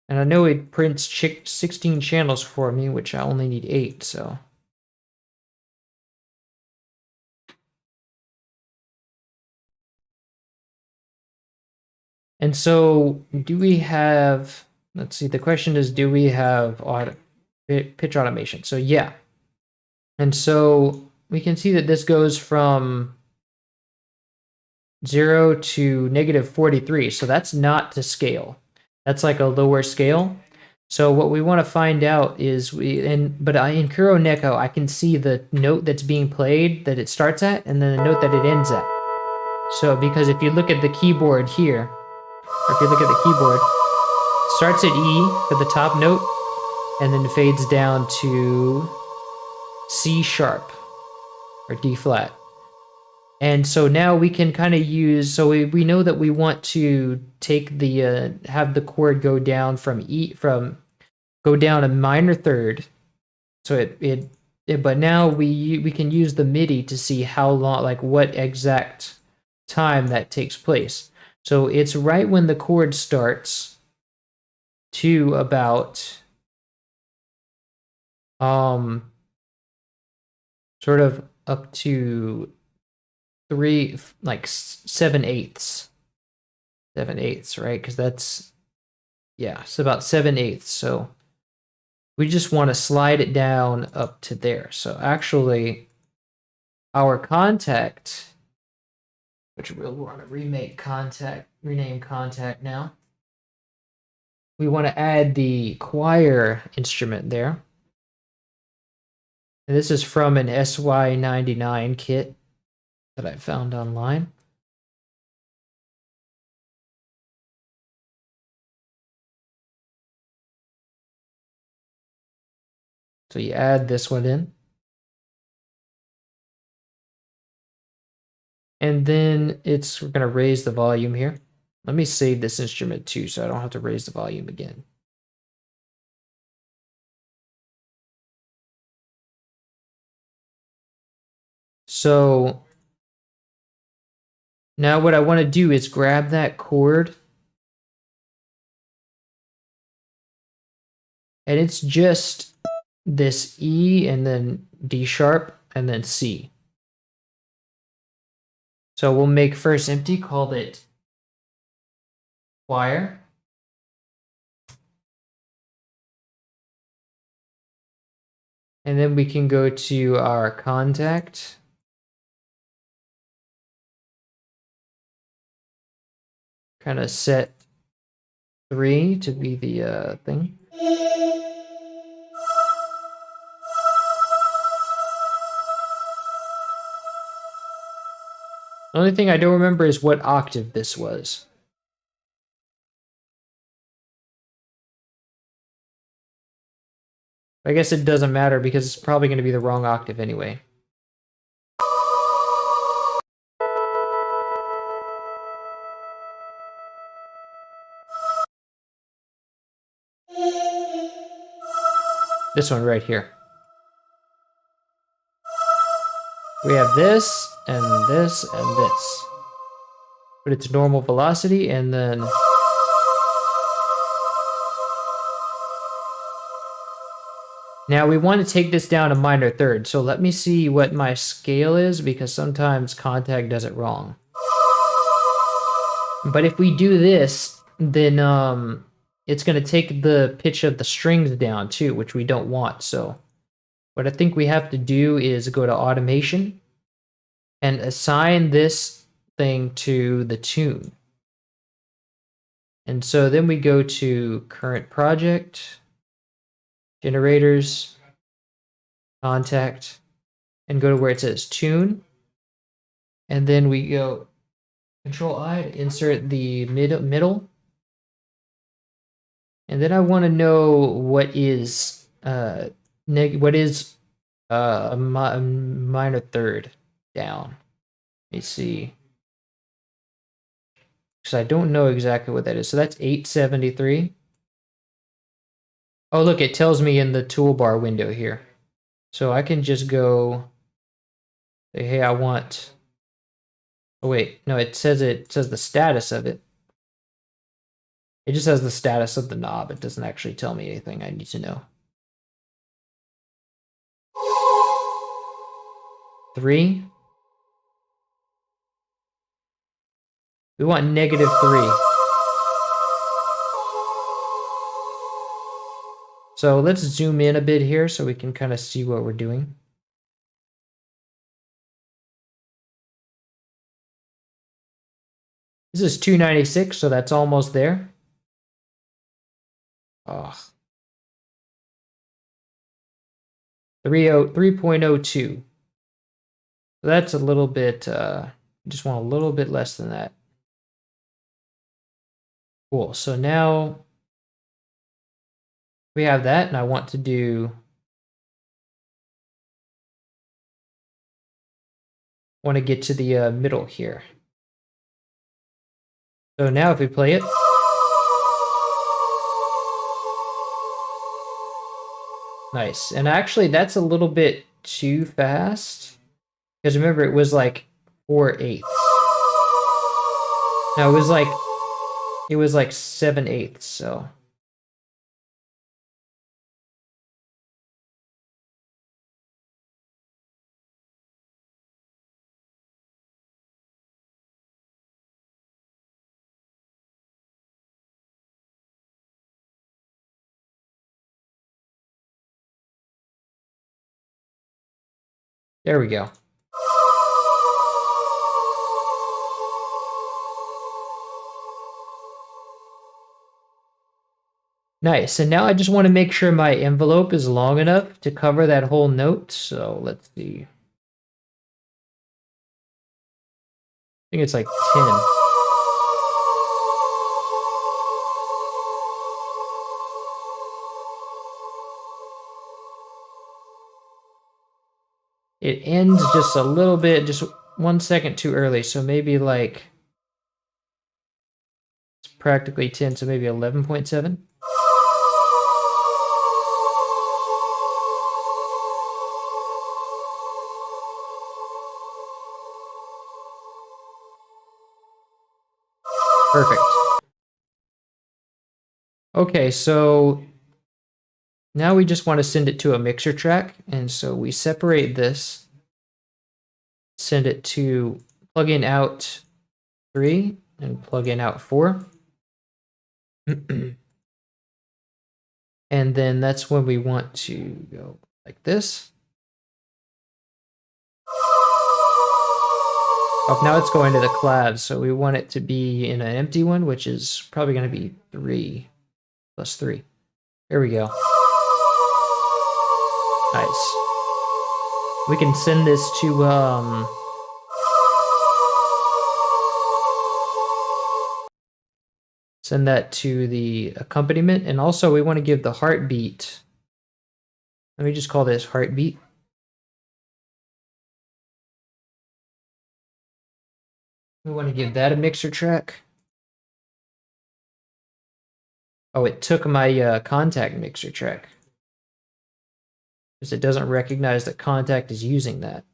And I know it prints 16 channels for me, which I only need 8, so. And so do we have, let's see, the question is, do we have pitch automation? So yeah. And so we can see that this goes from 0 to -43. So that's not to scale. That's like a lower scale. So what we want to find out is in Kuro Neko, I can see the note that's being played that it starts at and then the note that it ends at. So because if you look at the keyboard here, or if you look at the keyboard, it starts at E for the top note and then fades down to C sharp or D flat. And so now we can kind of use, so we know that we want to take the, have the chord go down from go down a minor third. So but now we can use the MIDI to see how long, like what exact time that takes place. So it's right when the chord starts to about, sort of up to 7/8, right? Because that's, yeah, it's about 7/8. So we just want to slide it down up to there. So actually, our contact, which we'll want to rename contact now. We want to add the choir instrument there. And this is from an SY99 kit that I found online. So you add this one in. And then we're going to raise the volume here. Let me save this instrument too, so I don't have to raise the volume again. So now what I want to do is grab that chord. And it's just this E and then D sharp and then C. So we'll make first empty, called it choir. And then we can go to our contact. Kind of set 3 to be the thing. The only thing I don't remember is what octave this was. I guess it doesn't matter because it's probably going to be the wrong octave anyway. This one right here. We have this, and this, and this. But it's normal velocity, and then... Now we want to take this down a minor third, so let me see what my scale is, because sometimes contact does it wrong. But if we do this, then it's going to take the pitch of the strings down too, which we don't want. So what I think we have to do is go to automation and assign this thing to the tune. And so then we go to current project, generators, contact, and go to where it says tune. And then we go Control I to insert the middle. And then I want to know what is a minor third down. Let me see. Because I don't know exactly what that is. So that's 873. Oh, look, it tells me in the toolbar window here. So I can just go say, hey, I want. Oh wait, no, it says the status of it. It just has the status of the knob. It doesn't actually tell me anything I need to know. 3. We want -3. So let's zoom in a bit here so we can kind of see what we're doing. This is 296, so that's almost there. Oh. 3.02. So that's a little bit, just want a little bit less than that. Cool, so now we have that, and I want to get to the middle here. So now if we play it, nice. And actually, that's a little bit too fast. Because remember, it was like 4/8. No, it was like 7/8. So there we go. Nice. And now I just want to make sure my envelope is long enough to cover that whole note. So let's see. I think it's like 10. It ends just a little bit, just 1 second too early. So maybe like it's practically 10, so maybe 11.7. Perfect. Okay, so now we just want to send it to a mixer track. And so we separate this, send it to plug-in out 3 and plug-in out 4. And then that's when we want to go like this. Oh, now it's going to the clavs, so we want it to be in an empty one, which is probably going to be 3 plus 3. There we go. Nice. We can send this to send that to the accompaniment, and also we want to give the heartbeat. Let me just call this heartbeat. We want to give that a mixer track. Oh, it took my contact mixer track. Because it doesn't recognize that contact is using that.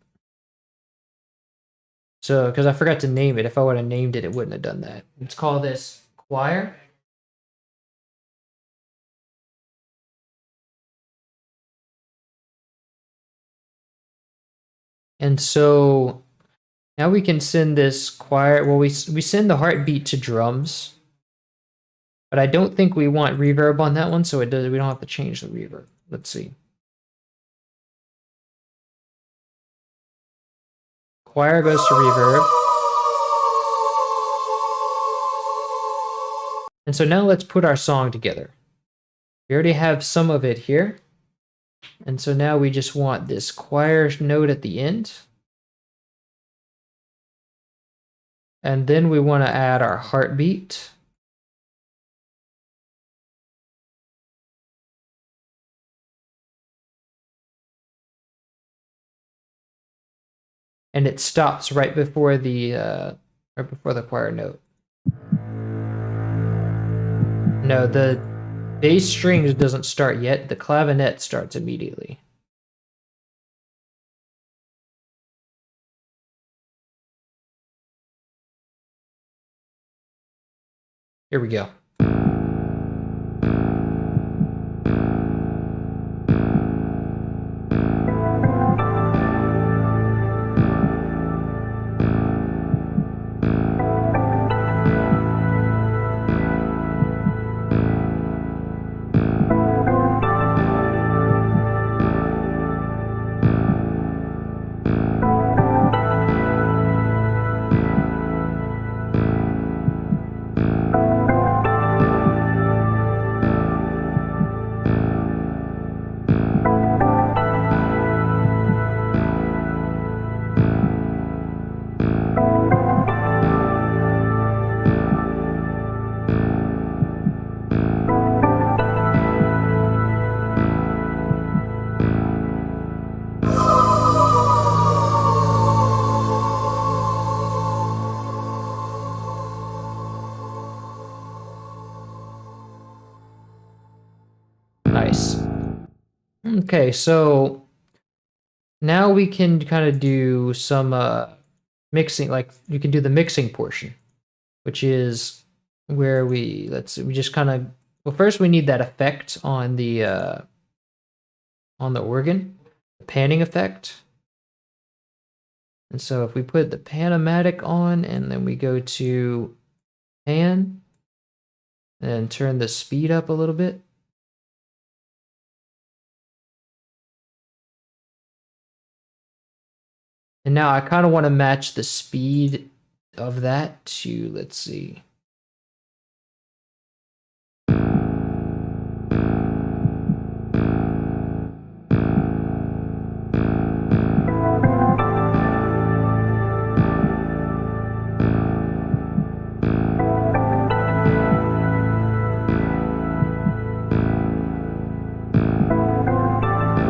So, because I forgot to name it. If I would have named it, it wouldn't have done that. Let's call this choir. And so Now we can send this choir. Well, we send the heartbeat to drums, but I don't think we want reverb on that one, so it does. We don't have to change the reverb. Let's see. Choir goes to reverb. And so now let's put our song together. We already have some of it here. And so now we just want this choir note at the end. And then we want to add our heartbeat. And it stops right before the choir note. No, the bass strings doesn't start yet. The clavinet starts immediately. Here we go. Nice. Okay, so now we can kind of do some mixing, like you can do the mixing portion, which is where we just kind of, well, first we need that effect on the organ, the panning effect. And so if we put the Panomatic on and then we go to pan and turn the speed up a little bit. And now I kind of want to match the speed of that to, let's see.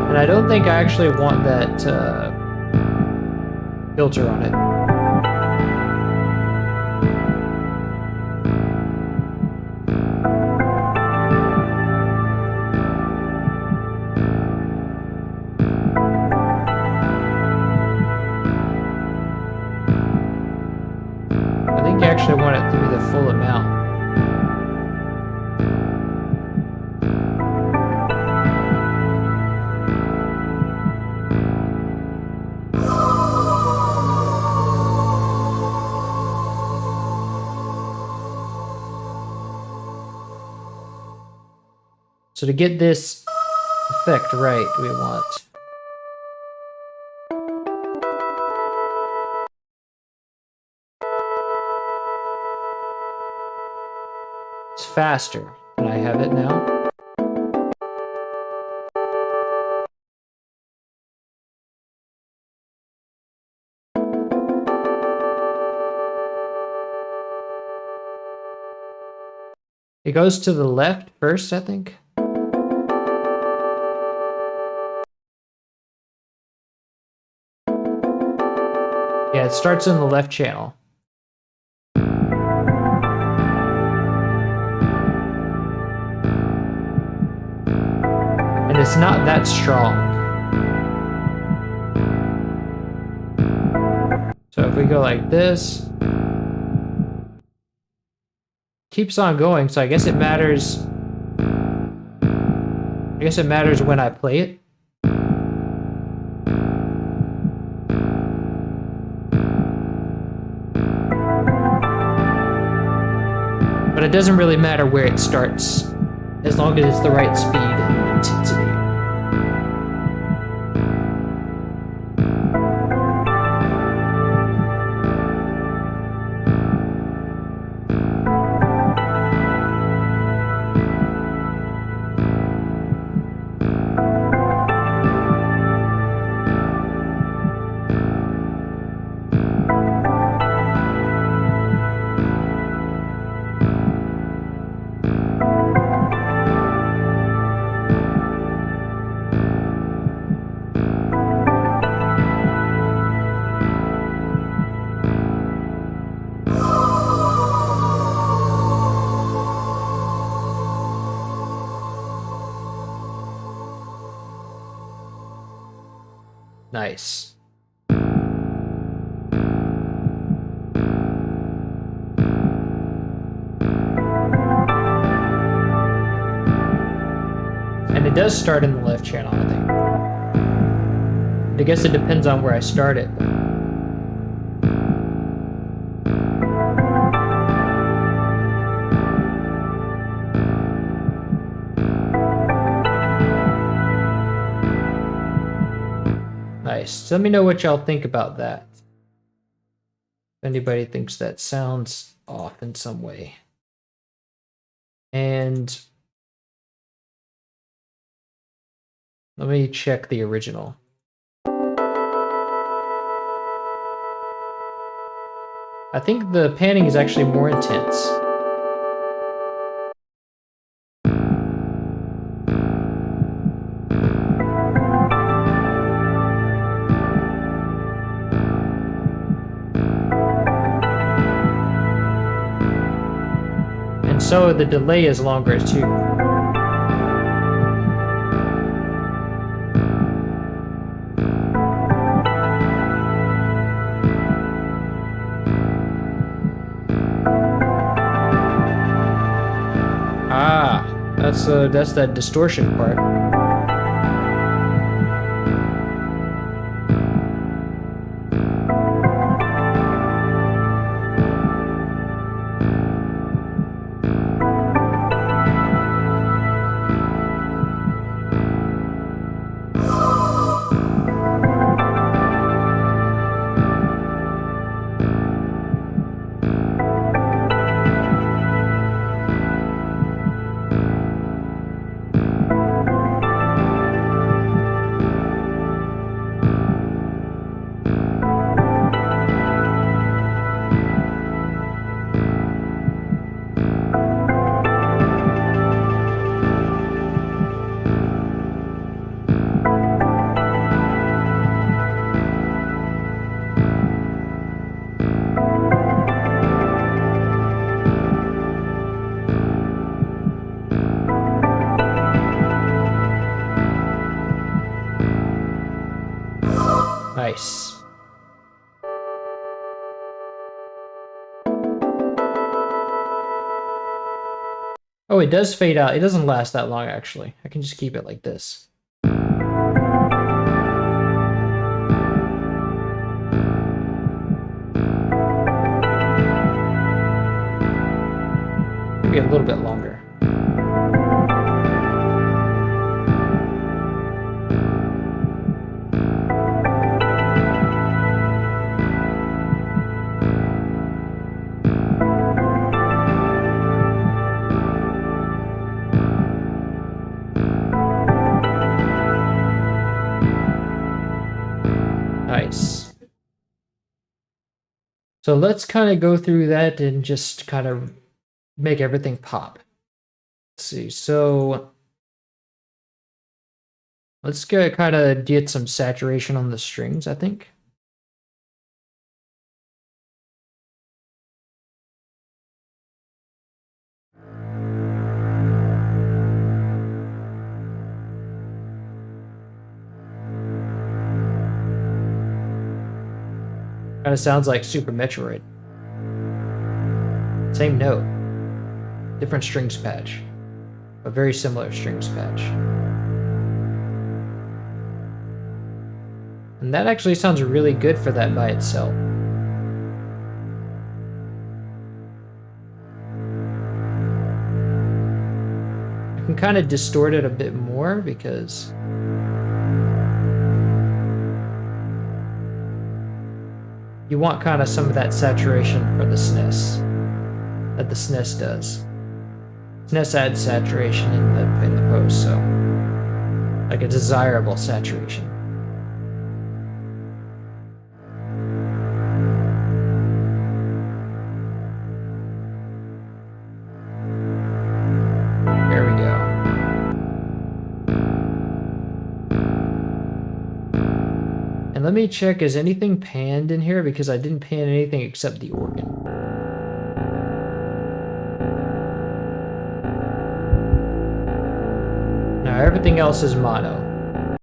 And I don't think I actually want that filter on it. I think you actually want it to be the full amount. So to get this effect right, we want it's faster. Can I have it now? It goes to the left first, I think. Yeah, it starts in the left channel. And it's not that strong. So if we go like this, keeps on going, so I guess it matters. I guess it matters when I play it. But it doesn't really matter where it starts, as long as it's the right speed and intensity. Nice. And it does start in the left channel, I think. I guess it depends on where I start it. Nice. So let me know what y'all think about that. If anybody thinks that sounds off in some way. And let me check the original. I think the panning is actually more intense. And so the delay is longer too. That's that distortion part. Nice. Oh, it does fade out. It doesn't last that long, actually. I can just keep it like this. Maybe a little bit longer. Nice. So let's kind of go through that and just kind of make everything pop. Let's see. So let's kind of get some saturation on the strings, I think. Kind of sounds like Super Metroid. Same note. Different strings patch. A very similar strings patch. And that actually sounds really good for that by itself. can kind of distort it a bit more because you want kind of some of that saturation for the SNES that the SNES does. SNES adds saturation in the post, so like a desirable saturation. There we go. And let me check, is anything panned in here? Because I didn't pan anything except the organ. Now everything else is mono.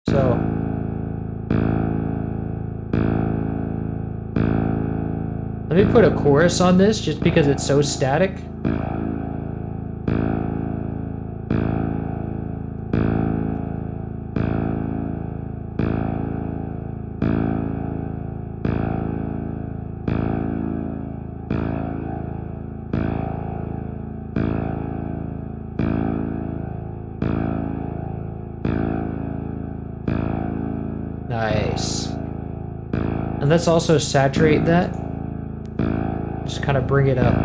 So let me put a chorus on this just because it's so static. Nice. And let's also saturate that. Just kind of bring it up.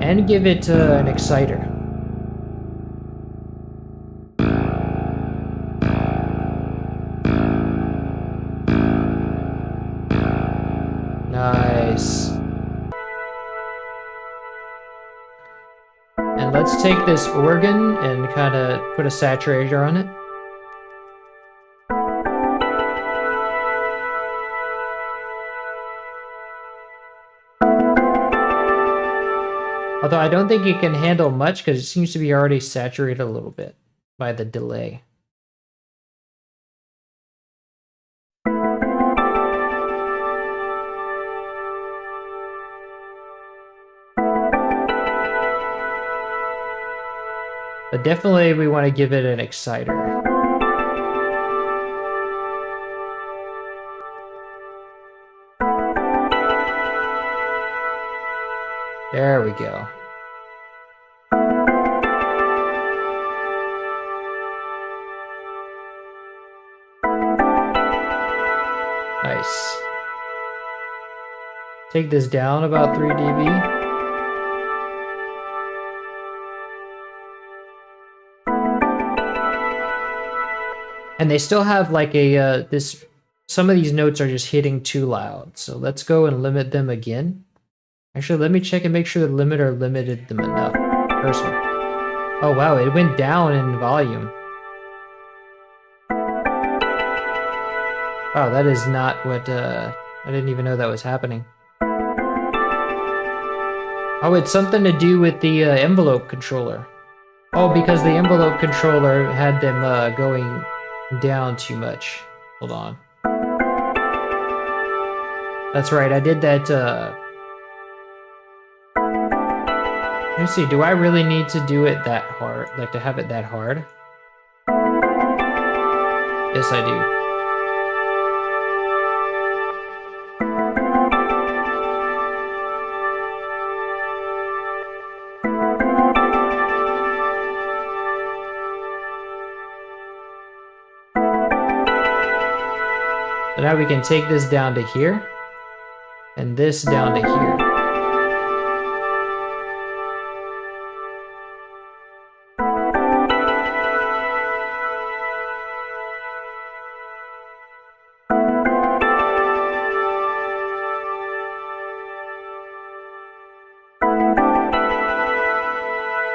And give it an exciter. Nice. And let's take this organ and kind of put a saturator on it. Although I don't think it can handle much because it seems to be already saturated a little bit by the delay. But definitely we want to give it an exciter. There we go. Nice. Take this down about 3 dB. And they still have like a, some of these notes are just hitting too loud. So let's go and limit them again. Actually, let me check and make sure the limiter limited them enough. First one. Oh wow, it went down in volume. Wow, that is not what, I didn't even know that was happening. Oh, it's something to do with the envelope controller. Oh, because the envelope controller had them going down too much. Hold on. That's right, I did that, let me see, do I really need to do it that hard? Like, to have it that hard? Yes, I do. So now we can take this down to here, and this down to here.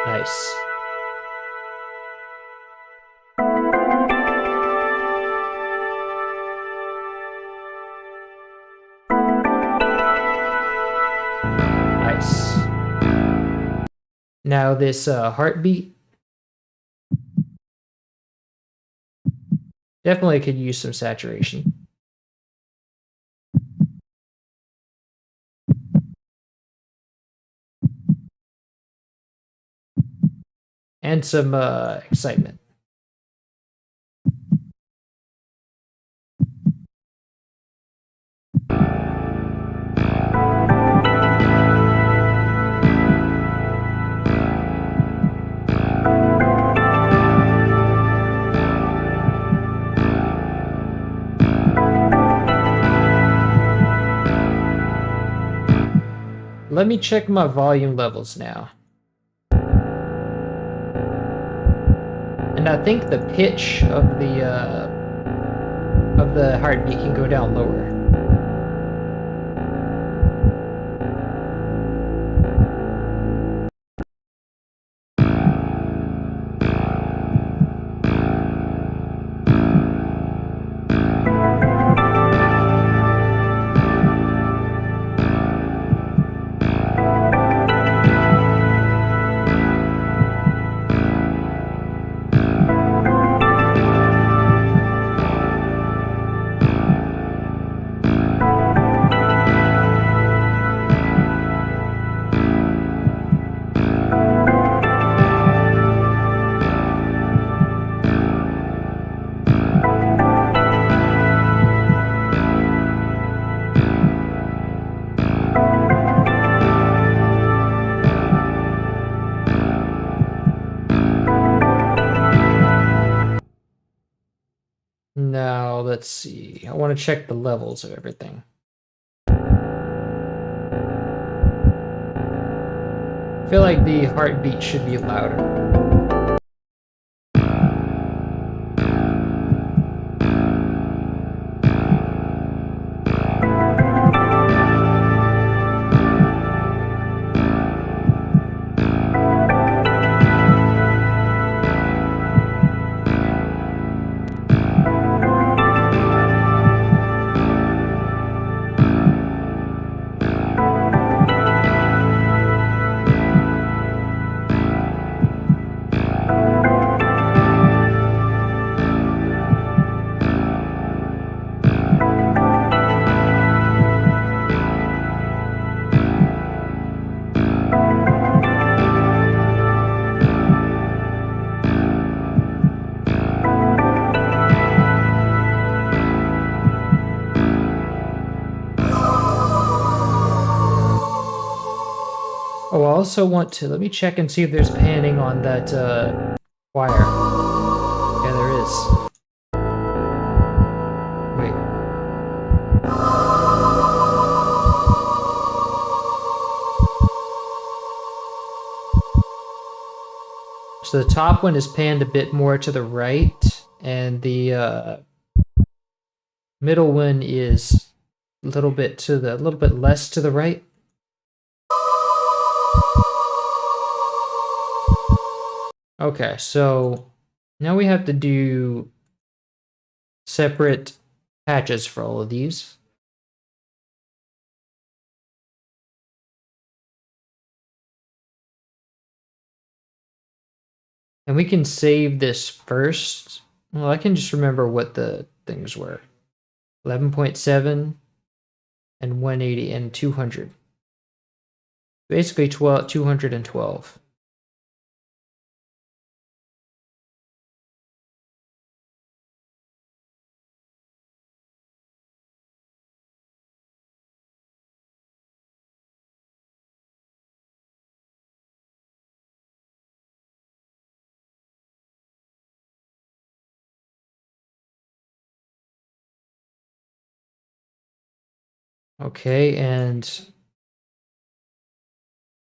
Nice. Nice. Now this heartbeat. Definitely could use some saturation. And some excitement. let me check my volume levels now. And I think the pitch of the heartbeat can go down lower. Now, let's see. I want to check the levels of everything. I feel like the heartbeat should be louder. Oh, I also want to, let me check and see if there's panning on that wire. Yeah, there is. Wait. So the top one is panned a bit more to the right, and the middle one is a little bit less to the right. Okay, so now we have to do separate patches for all of these. And we can save this first. Well, I can just remember what the things were. 11.7 and 180 and 200. Basically 212. Okay, and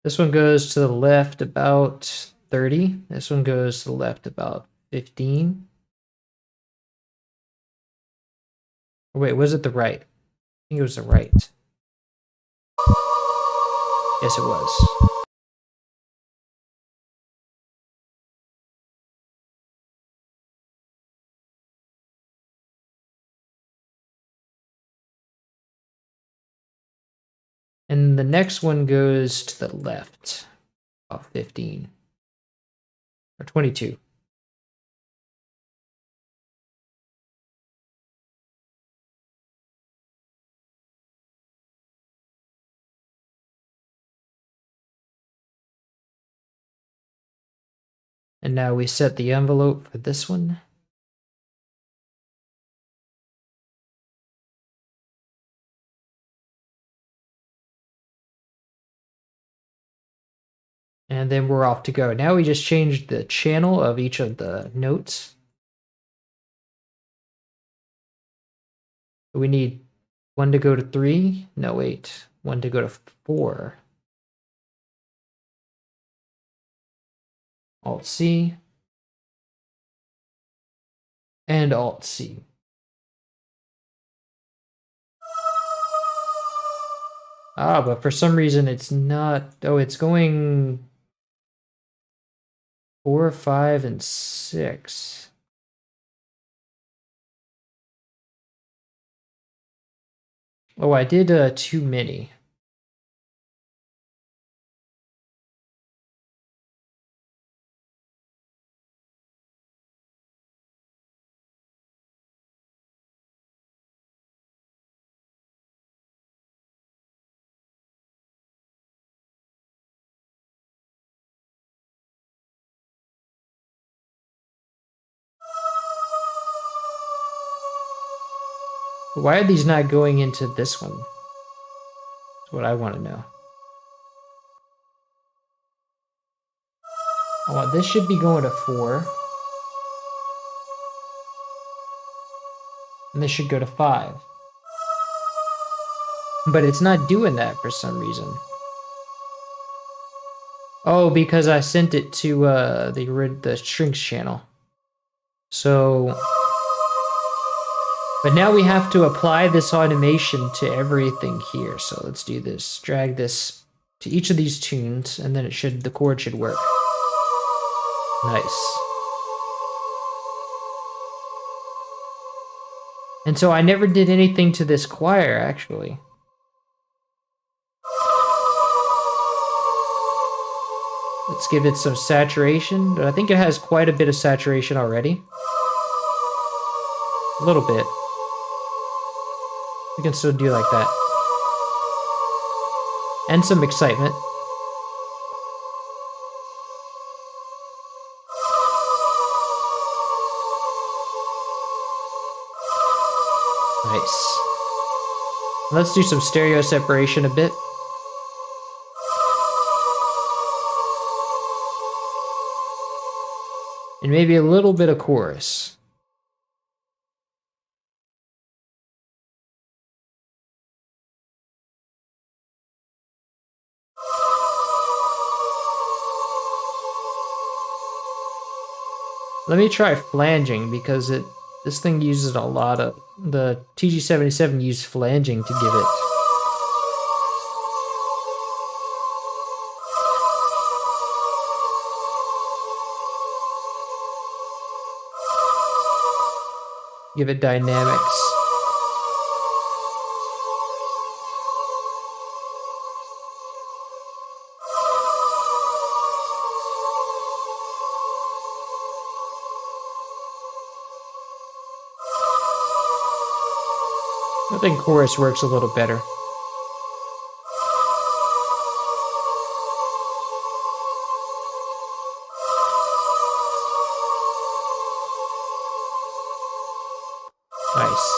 this one goes to the left about 30. This one goes to the left about 15. Wait, was it the right? I think it was the right. Yes, it was. And the next one goes to the left, about 15 or 22. And now we set the envelope for this one. And then we're off to go. Now we just changed the channel of each of the notes. We need one to go to 3. No, wait. One to go to 4. Alt-C, and Alt-C. Ah, but for some reason it's not... Oh, it's going 4, 5, and 6. Oh, I did too many. Why are these not going into this one? That's what I want to know. Oh, this should be going to 4. And this should go to 5. But it's not doing that for some reason. Oh, because I sent it to the shrinks channel. So... But now we have to apply this automation to everything here. So let's do this. Drag this to each of these tunes, and then the chord should work. Nice. And so I never did anything to this choir, actually. Let's give it some saturation. But I think it has quite a bit of saturation already. A little bit. We can still do like that. And some excitement. Nice. Let's do some stereo separation a bit. And maybe a little bit of chorus. Let me try flanging because this thing uses a lot of... The TG77 used flanging to give it. Give it dynamics. I think chorus works a little better. Nice.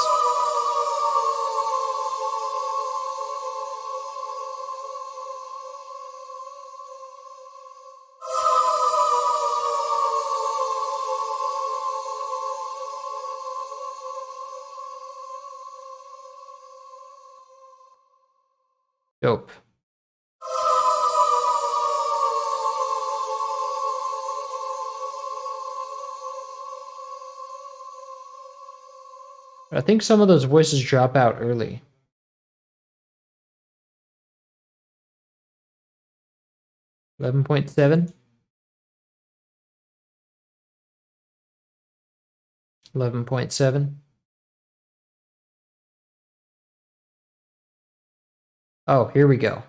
Dope. I think some of those voices drop out early. $11.7. 11.7. Oh, here we go.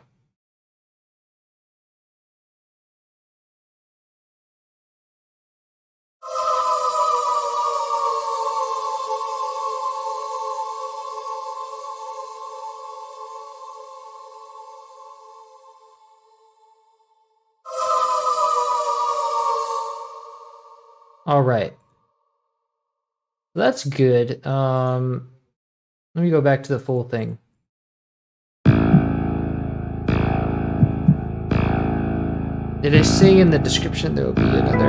All right. That's good. Let me go back to the full thing. Did I say in the description there will be another?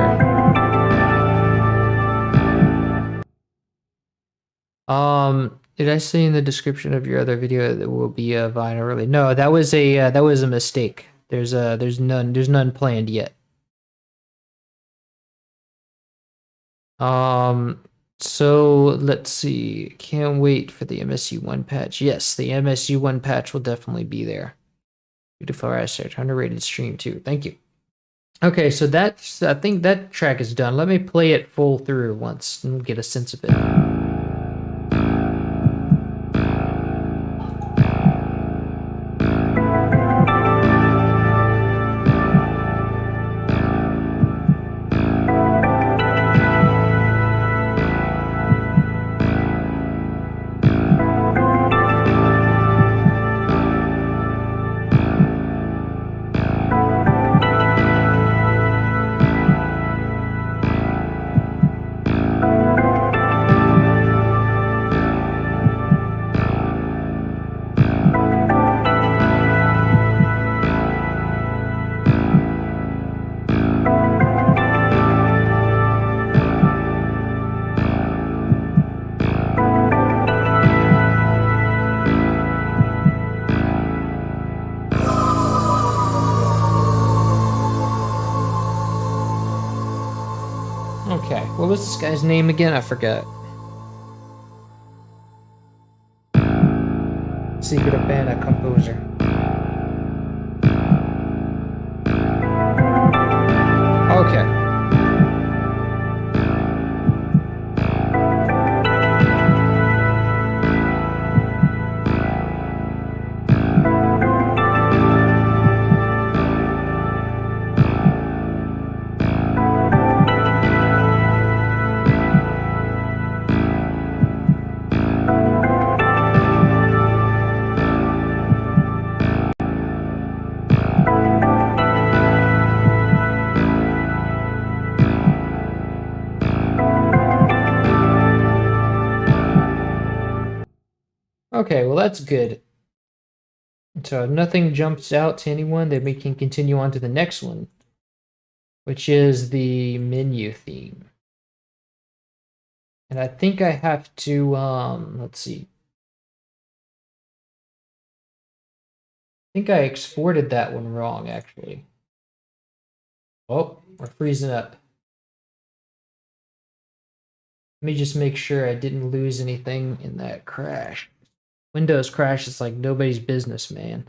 Did I say in the description of your other video that will be a Vine early? No, that was a mistake. There's none planned yet. So let's see. Can't wait for the MSU1 patch. Yes, the MSU1 patch will definitely be there. Beautiful research, underrated stream too. Thank you. Okay, so that's, I think that track is done. Let me play it full through once and get a sense of it. Okay, what was this guy's name again? I forgot. Secret of Banda composer. Okay. Okay, well that's good. So if nothing jumps out to anyone, then we can continue on to the next one, which is the menu theme. And I think I have to, let's see. I think I exported that one wrong, actually. Oh, we're freezing up. Let me just make sure I didn't lose anything in that crash. Windows crash is like nobody's business, man.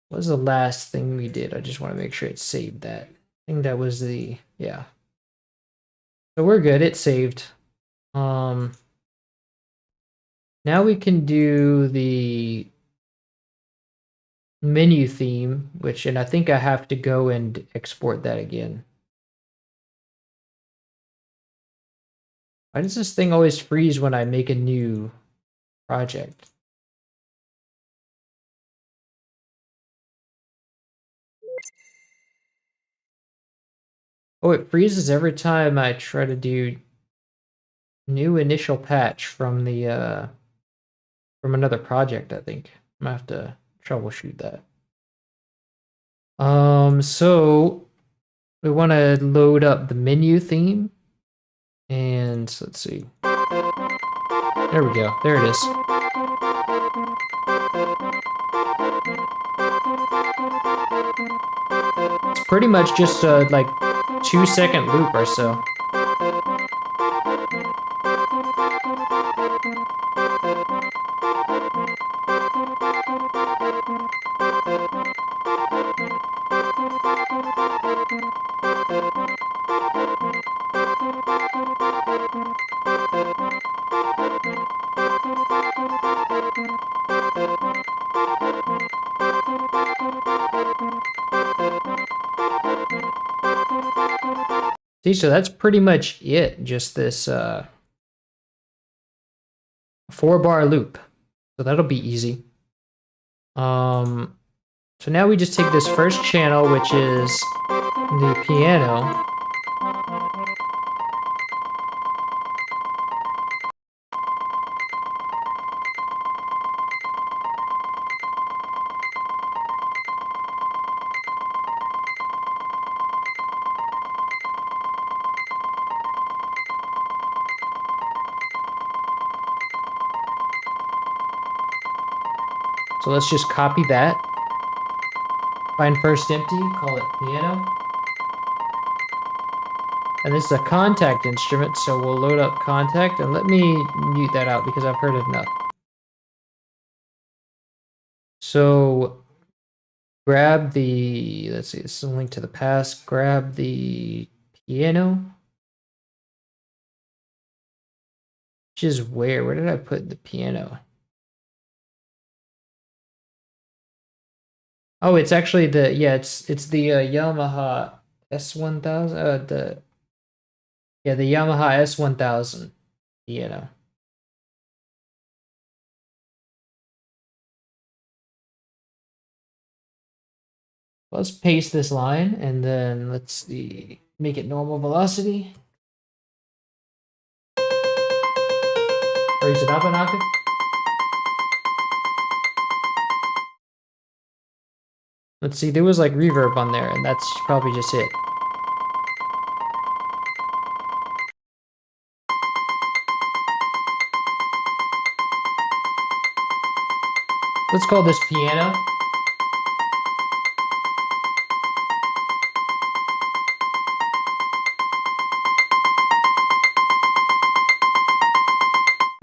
What was the last thing we did? I just want to make sure it saved that. I think that was the, yeah. So we're good, it saved. Now we can do the menu theme, which, and I think I have to go and export that again. Why does this thing always freeze when I make a new project? Oh, it freezes every time I try to do new initial patch from the from another project, I think. I'm gonna have to troubleshoot that. So we want to load up the menu theme, and let's see. There we go. There it is. It's pretty much just a like 2-second loop or so. See, so that's pretty much it. Just this 4-bar loop. So that'll be easy. So now we just take this first channel, which is the piano. So let's just copy that. Find first empty, call it piano. And this is a contact instrument, so we'll load up contact, and let me mute that out because I've heard it enough. So grab the, let's see, this is a link to the past. Grab the piano. Which is where did I put the piano? Oh, it's actually the, yeah, it's the Yamaha S1000, the Yamaha S1000 piano. Let's paste this line and then let's see, make it normal velocity. Raise it up an octave. Let's see, there was like reverb on there, and that's probably just it. Let's call this piano.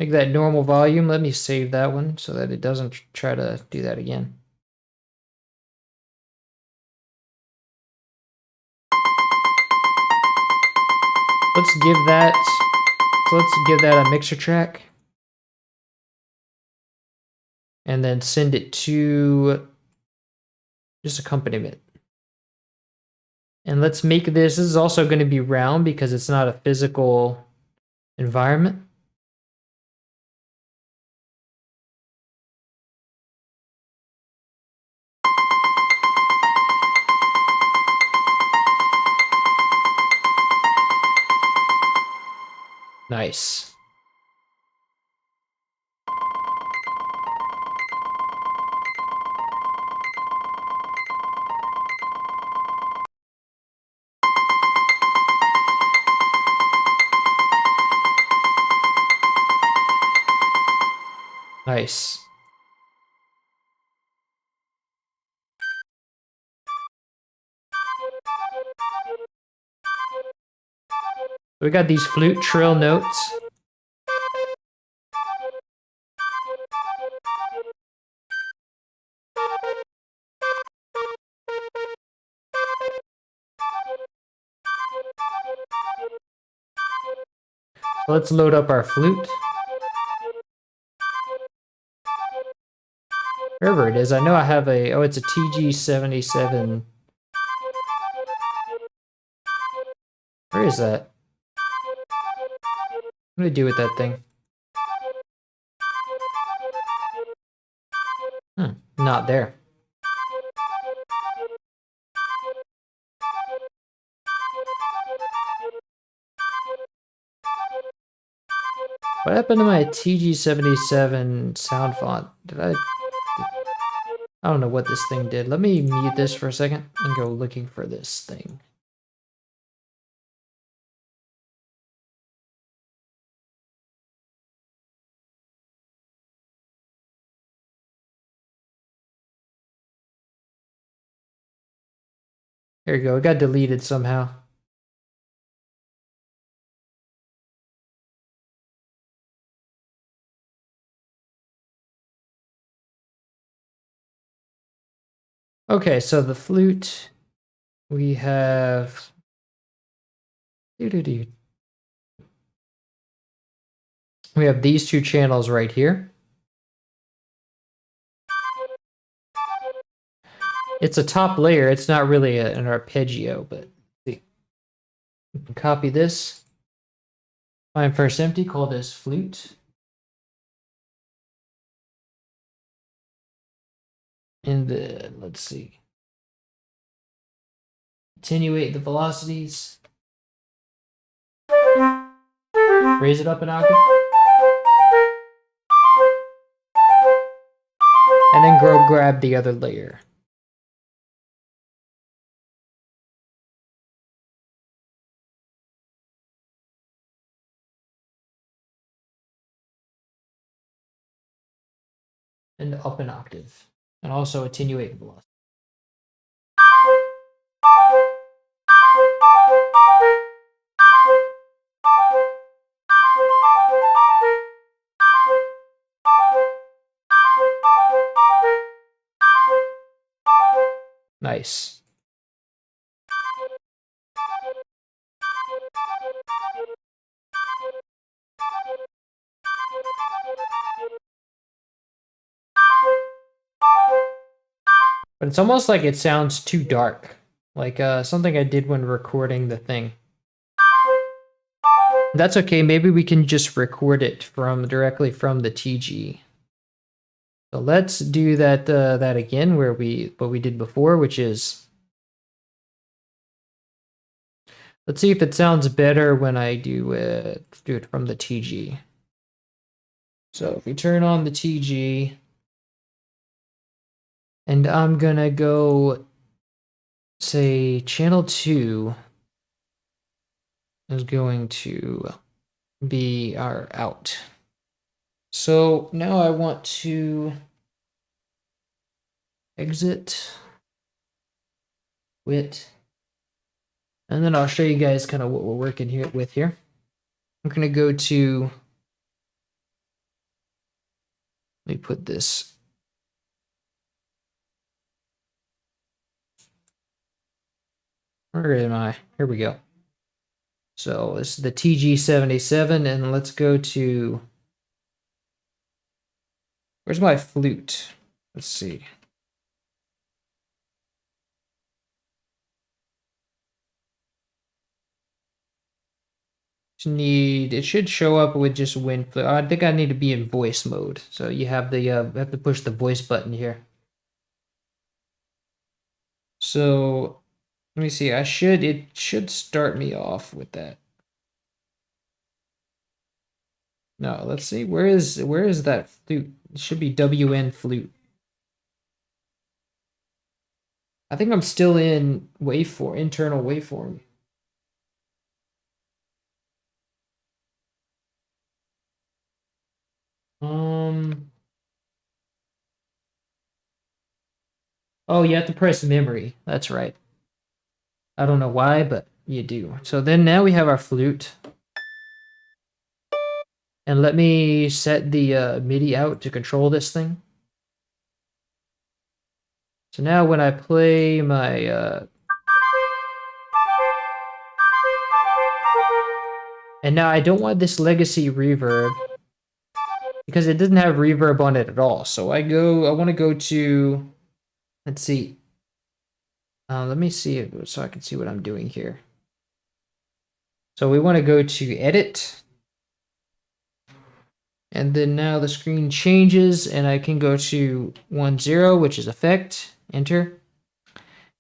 Make that normal volume. Let me save that one so that it doesn't try to do that again. Let's give that a mixer track. And then send it to just accompaniment. And let's make this is also going to be round because it's not a physical environment. Nice. Nice. We got these flute trill notes. So let's load up our flute. Wherever it is, I know I have a, oh, it's a TG77. Where is that? What do I do with that thing? Not there. What happened to my TG77 sound font? I don't know what this thing did. Let me mute this for a second and go looking for this thing. There you go. It got deleted somehow. Okay, so the flute, we have we have these two channels right here. It's a top layer. It's not really an arpeggio, but see. We can copy this. Find first empty, call this flute. And then let's see. Attenuate the velocities. Raise it up an octave. And then grab the other layer. and up an octave, and also attenuate velocity. Nice. But it's almost like it sounds too dark. Like something I did when recording the thing. That's okay, maybe we can just record it directly from the TG. So let's do that again where what we did before, which is, let's see if it sounds better when I do it from the TG. So if we turn on the TG, and I'm gonna go say channel 2 is going to be our out. So now I want to exit, quit, and then I'll show you guys kind of what we're working with here. I'm gonna go to, let me put this. Where am I? Here we go. So this is the TG77, and let's go to, where's my flute? Let's see. It should show up with just wind flute. I think I need to be in voice mode. So you have the have to push the voice button here. So let me see. It should start me off with that. No, let's see. Where is that flute? It should be WN flute. I think I'm still in internal waveform. Oh, you have to press memory. That's right. I don't know why, but you do. So then now we have our flute. And let me set the MIDI out to control this thing. So now when I play my and now I don't want this legacy reverb because it doesn't have reverb on it at all. So I want to go to, let's see. Let me see it so I can see what I'm doing here. So we want to go to edit. And then now the screen changes and I can go to 1.0, which is effect, enter.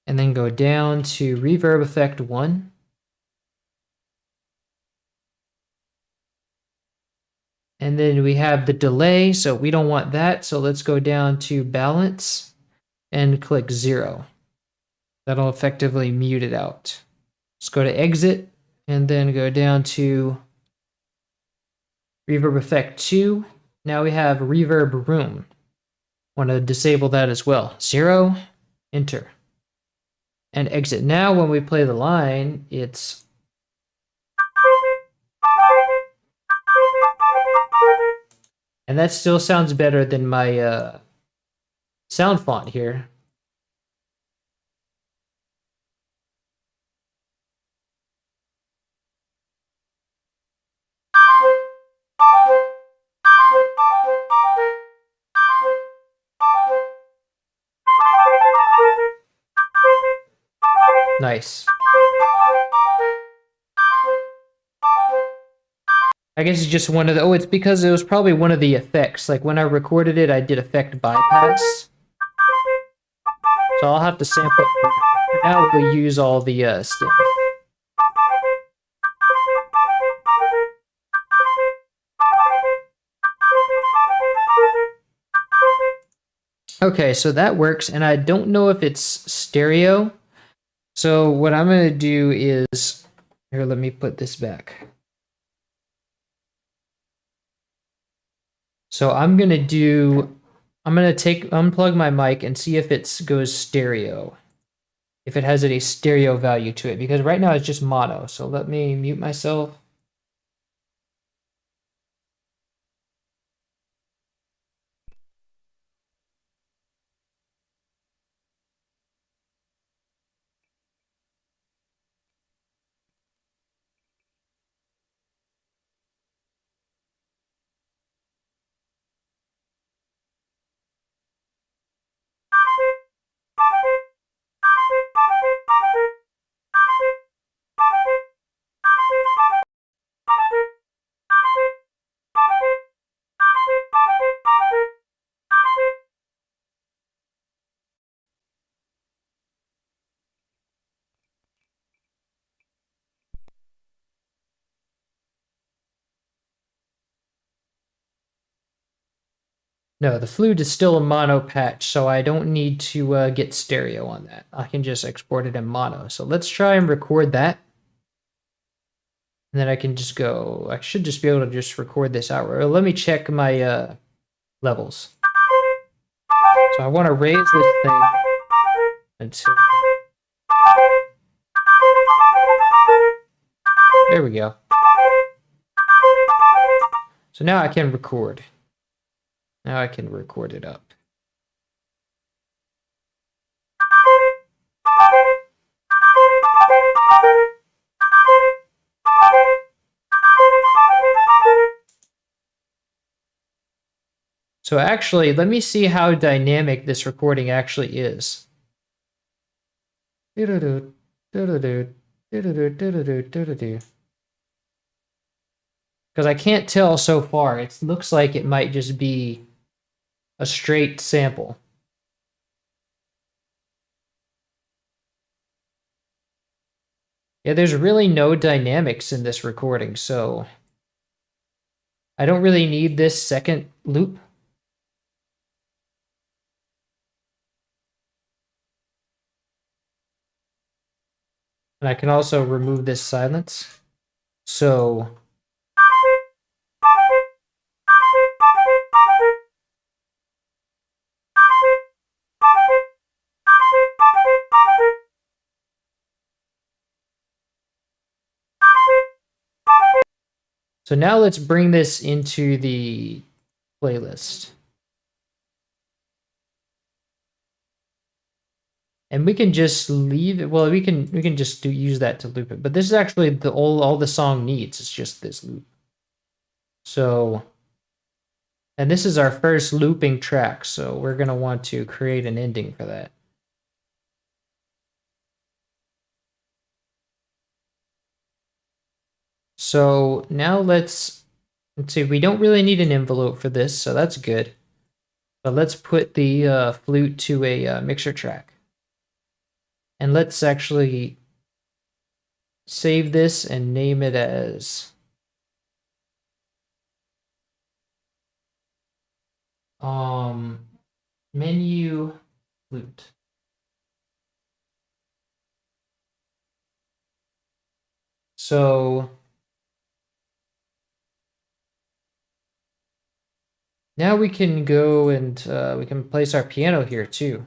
And then go down to reverb effect 1. And then we have the delay, so we don't want that. So let's go down to balance and click 0. That'll effectively mute it out. Let's go to exit and then go down to reverb effect 2. Now we have reverb room. Want to disable that as well. 0, enter, and exit. Now when we play the line, it's and that still sounds better than my sound font here. Nice. I guess it's just one of the, it's because it was probably one of the effects. Like when I recorded it, I did effect bypass. So I'll have to sample it. Now we'll use all the stuff. Okay, so that works, and I don't know if it's stereo. So what I'm going to do is, here, let me put this back. So I'm going I'm gonna unplug my mic and see if it goes stereo. If it has a stereo value to it, because right now it's just mono. So let me mute myself. No, the flute is still a mono patch, so I don't need to get stereo on that. I can just export it in mono. So let's try and record that. And then I can just go, I should just be able to just record this out. Or let me check my levels. So I want to raise this thing until, there we go. So now I can record. Now I can record it up. So actually, let me see how dynamic this recording actually is. Because I can't tell so far. It looks like it might just be a straight sample. Yeah, there's really no dynamics in this recording, so I don't really need this second loop. And I can also remove this silence. So now let's bring this into the playlist. And we can just leave it. Well, we can just use that to loop it. But this is actually all the song needs. It's just this loop. So, and this is our first looping track. So we're gonna want to create an ending for that. So now let's see. We don't really need an envelope for this, so that's good. But let's put the flute to a mixer track. And let's actually save this and name it as menu flute. So now we can go and we can place our piano here too.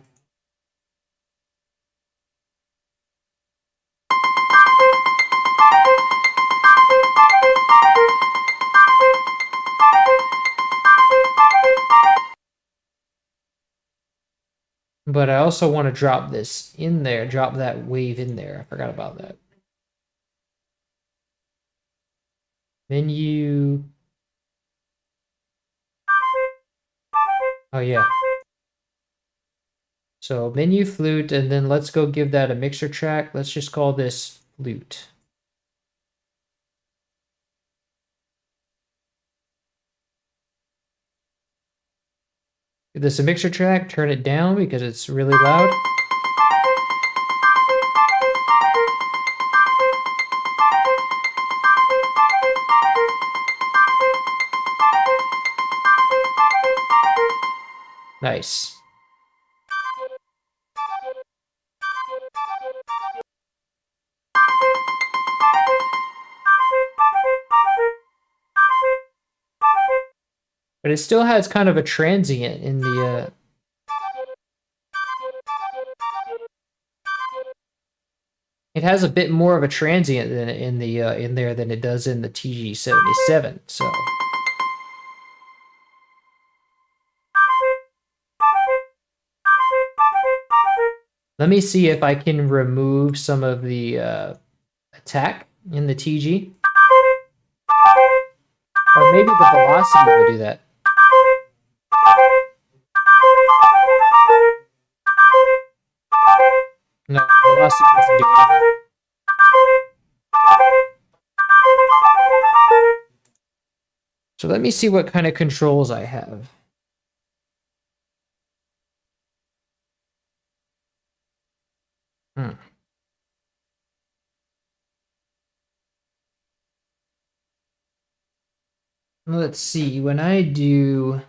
But I also want to drop this in there, drop that wave in there. I forgot about that. Menu. Oh yeah. So menu flute, and then let's go give that a mixer track. Let's just call this flute. Give this a mixer track, turn it down because it's really loud. Nice. But it still has kind of a transient in the it has a bit more of a transient than in the in there than it does in the TG77. So let me see if I can remove some of the attack in the TG. Or maybe the velocity will do that. No, velocity doesn't do anything. So let me see what kind of controls I have. Let's see, when I do...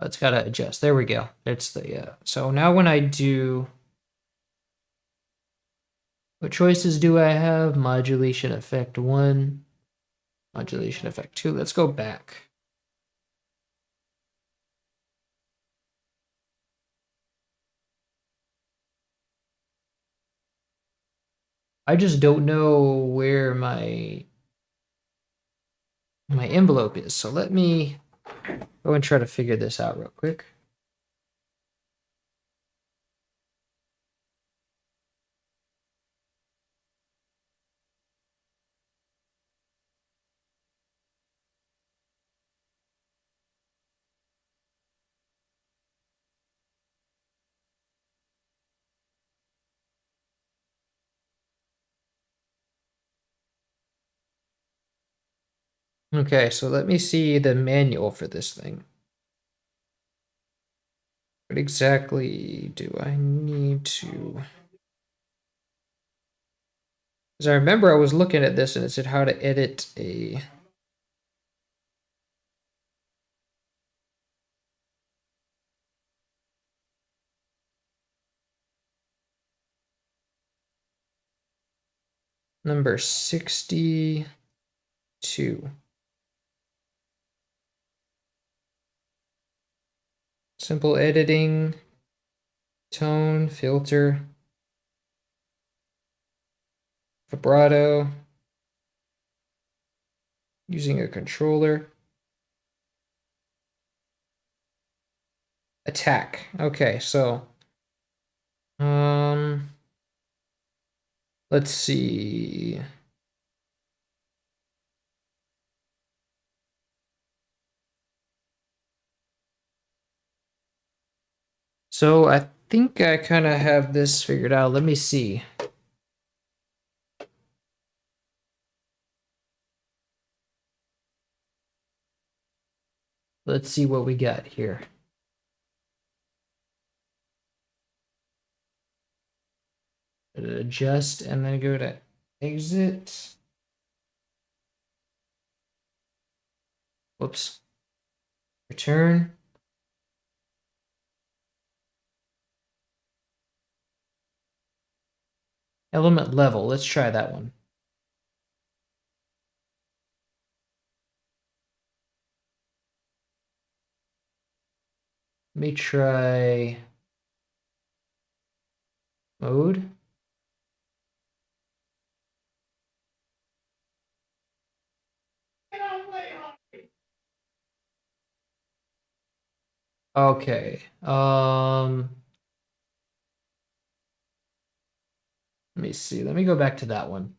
It's got to adjust. There we go. It's the... So now when I do... What choices do I have? Modulation effect 1. Modulation effect 2. Let's go back. I just don't know where my envelope is. So let me go and try to figure this out real quick. Okay, so let me see the manual for this thing. What exactly do I need to... Because I remember I was looking at this and it said how to edit a... Number 62. Simple editing, tone, filter, vibrato, using a controller. Attack. Okay, so let's see. So I think I kind of have this figured out. Let me see. Let's see what we got here. Adjust and then go to exit. Whoops. Return. Element level. Let's try that one. Let me try mode. Okay. Let me see. Let me go back to that one.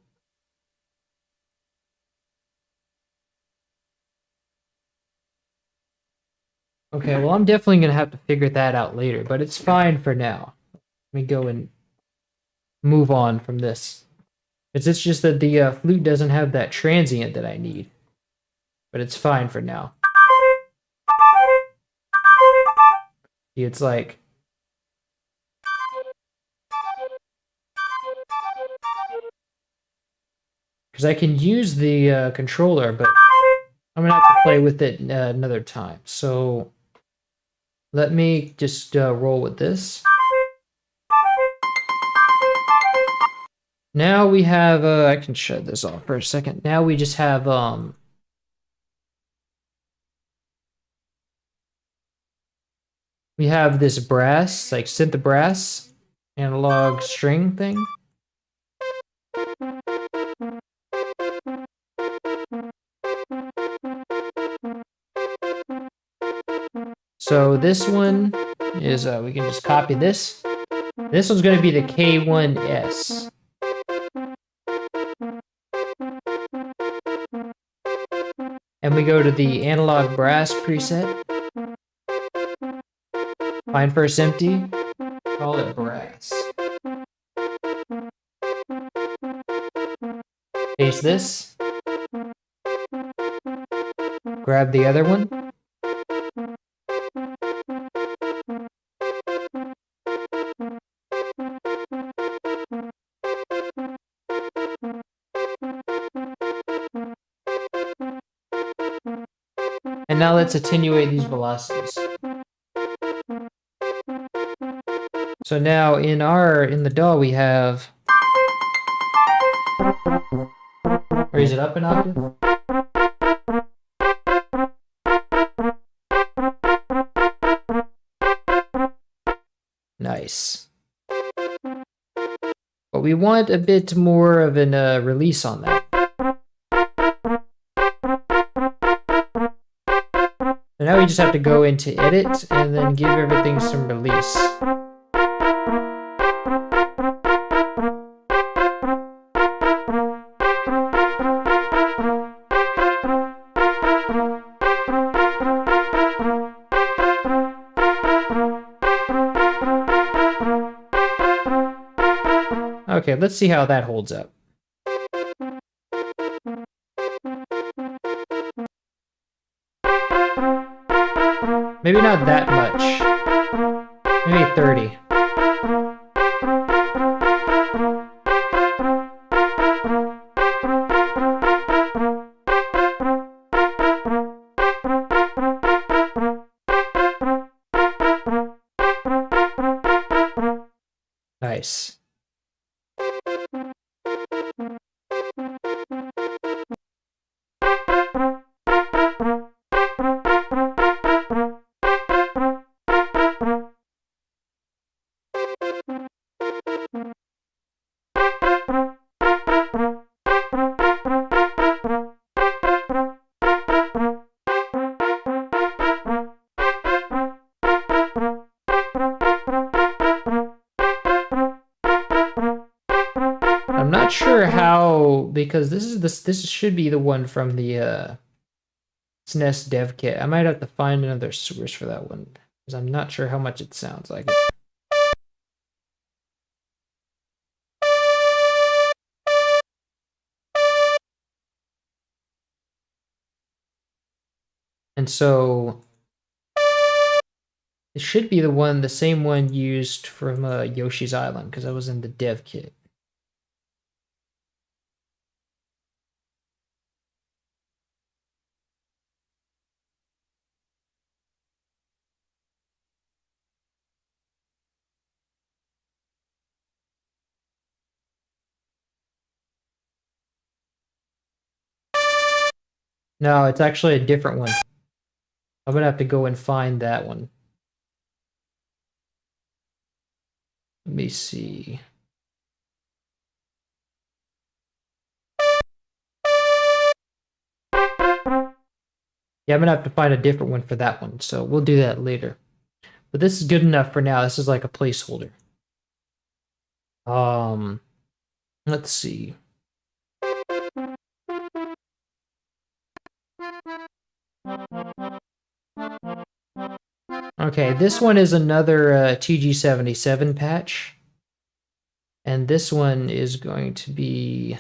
Okay, well, I'm definitely going to have to figure that out later, but it's fine for now. Let me go and move on from this. It's just that the flute doesn't have that transient that I need, but it's fine for now. It's like... Because I can use the controller, but I'm going to have to play with it another time. So let me just roll with this. Now we have, I can shut this off for a second. Now we just have, we have this brass, like synth brass, analog string thing. So this one is, we can just copy this. This one's going to be the K1S. And we go to the analog brass preset. Find first empty. Call it brass. Paste this. Grab the other one. And now let's attenuate these velocities. So now in the DAW we have, raise it up an octave. Nice. But we want a bit more of an release on that. So now we just have to go into edit and then give everything some release. Okay, let's see how that holds up. Maybe not that much. Maybe 30. Nice. I'm not sure how, because this should be the one from the SNES dev kit. I might have to find another source for that one, because I'm not sure how much it sounds like it. And so it should be the same one used from Yoshi's Island, because I was in the dev kit. No, it's actually a different one. I'm gonna have to go and find that one. Let me see. Yeah, I'm gonna have to find a different one for that one, so we'll do that later. But this is good enough for now. This is like a placeholder. Let's see. Okay, this one is another TG77 patch. And this one is going to be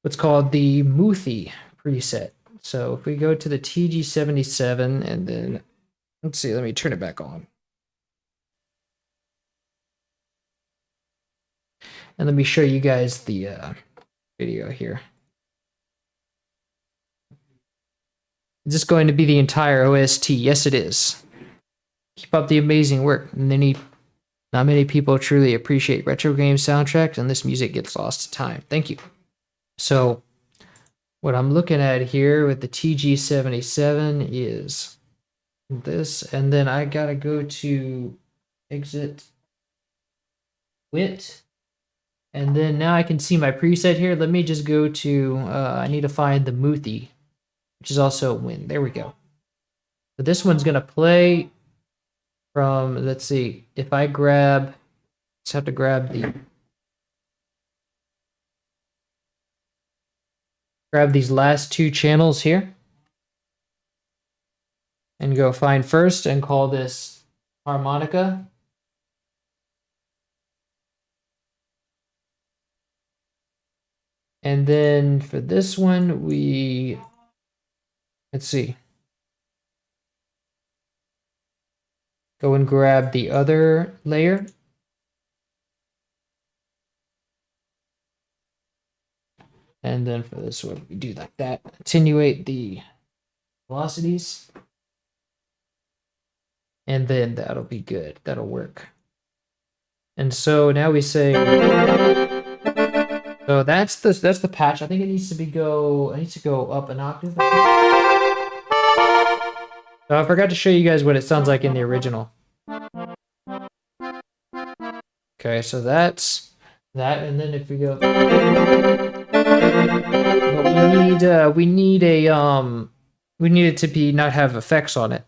what's called the Muthi preset. So if we go to the TG77 and then, let's see, let me turn it back on. And let me show you guys the video here. Is this going to be the entire OST? Yes, it is. Keep up the amazing work. And then he Not many people truly appreciate retro game soundtracks, and this music gets lost to time. Thank you. So, what I'm looking at here with the TG77 is this, and then I gotta go to exit wit, and then now I can see my preset here. Let me just go to, I need to find the Muthi, which is also win. There we go. So this one's gonna play from, let's see, if I grab, just have to grab these last two channels here and go find first and call this harmonica. And then for this one, let's see, go and grab the other layer. And then for this one, we do like that. Attenuate the velocities. And then that'll be good. That'll work. And so now we say, so that's the patch. I think it needs to go up an octave. So I forgot to show you guys what it sounds like in the original. Okay, so that's that, and then if we go, but we need it to be not have effects on it,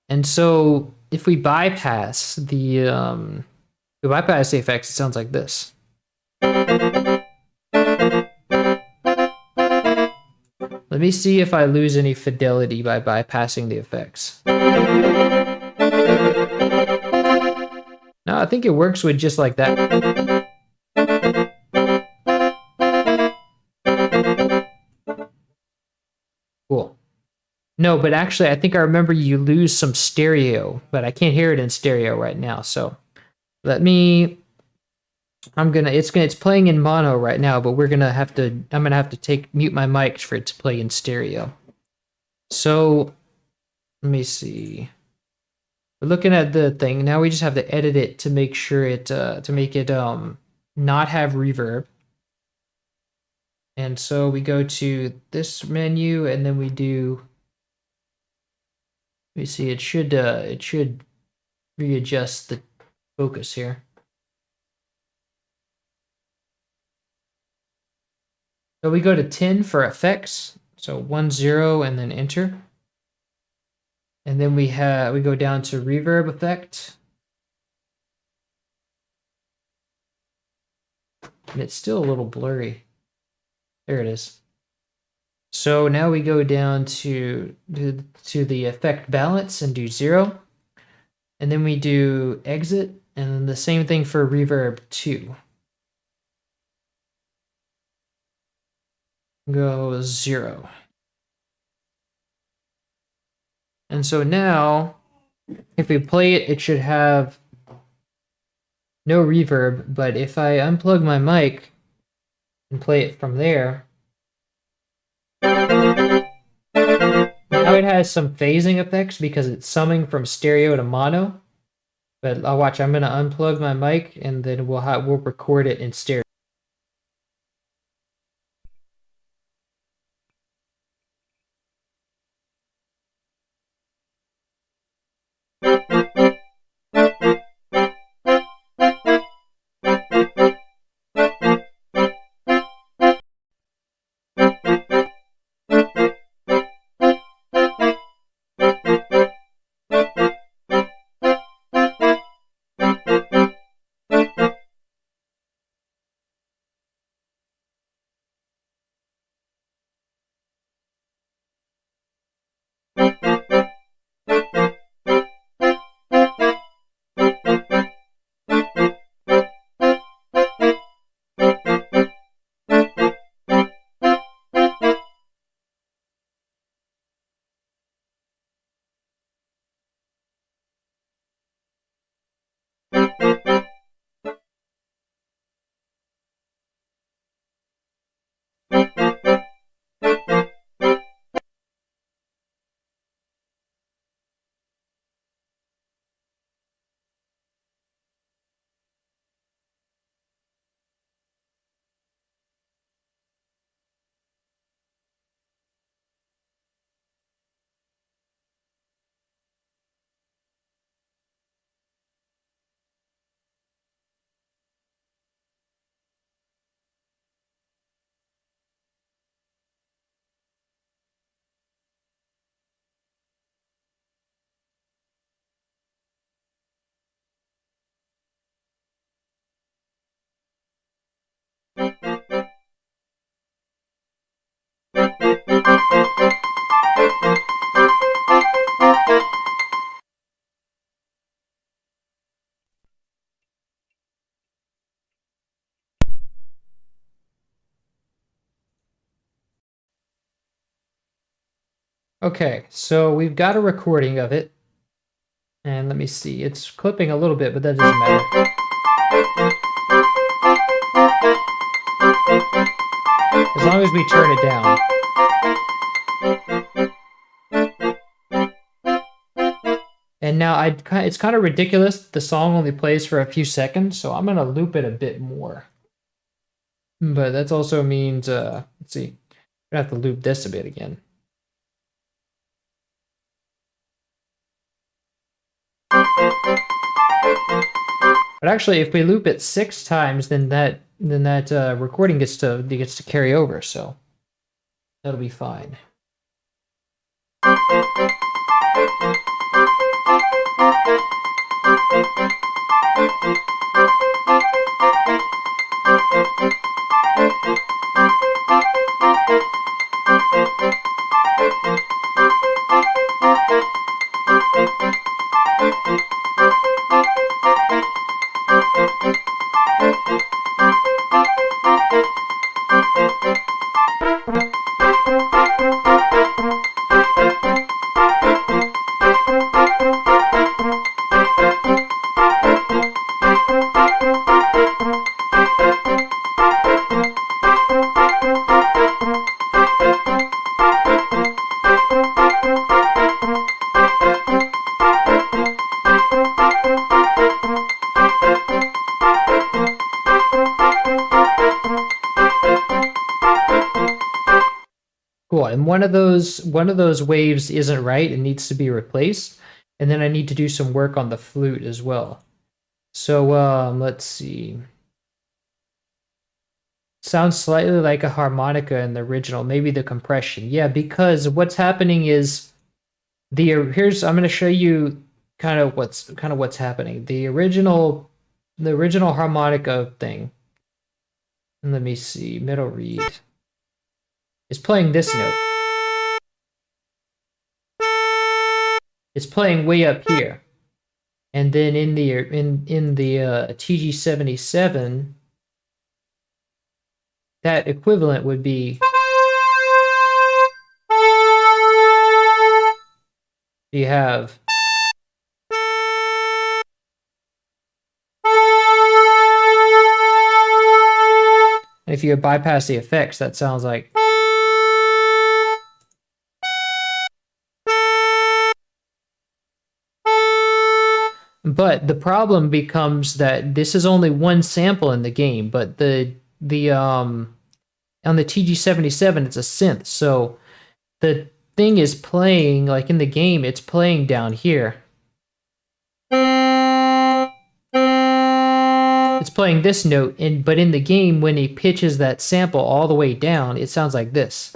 and so if we bypass the effects, it sounds like this. Let me see if I lose any fidelity by bypassing the effects. No, I think it works with just like that. Cool. No, but actually, I think I remember you lose some stereo, but I can't hear it in stereo right now. So let me. It's playing in mono right now, but I'm gonna have to mute my mic for it to play in stereo. So let me see. We're looking at the thing now. We just have to edit it to make sure to make it not have reverb. And so we go to this menu, and then we do. We see it should readjust the focus here. So we go to 10 for effects. So 1, 0, and then enter. And then we go down to reverb effect. And it's still a little blurry. There it is. So now we go down to the effect balance and do 0. And then we do exit, and then the same thing for reverb 2. Go 0. And so now, if we play it, it should have no reverb, but if I unplug my mic and play it from there, now it has some phasing effects because it's summing from stereo to mono. But I'll watch, I'm gonna unplug my mic and then we'll record it in stereo. Okay, so we've got a recording of it. And let me see. It's clipping a little bit, but that doesn't matter. As long as we turn it down. And now it's kind of ridiculous. The song only plays for a few seconds, so I'm gonna loop it a bit more. But that also means, let's see, I have to loop this a bit again. But actually, if we loop it 6 times, then that recording gets to carry over, so that'll be fine. Cool. And one of those waves isn't right. It needs to be replaced. And then I need to do some work on the flute as well. So let's see. Sounds slightly like a harmonica in the original, maybe the compression. Yeah, because what's happening is I'm going to show you kind of what's happening. The original harmonica thing. And let me see, middle reed is playing this note. It's playing way up here. And then in the TG77, that equivalent would be you have and if you bypass the effects, that sounds like but the problem becomes that this is only one sample in the game, but the on the TG77 it's a synth, so the thing is playing like in the game it's playing down here. It's playing this note, but in the game when he pitches that sample all the way down, it sounds like this.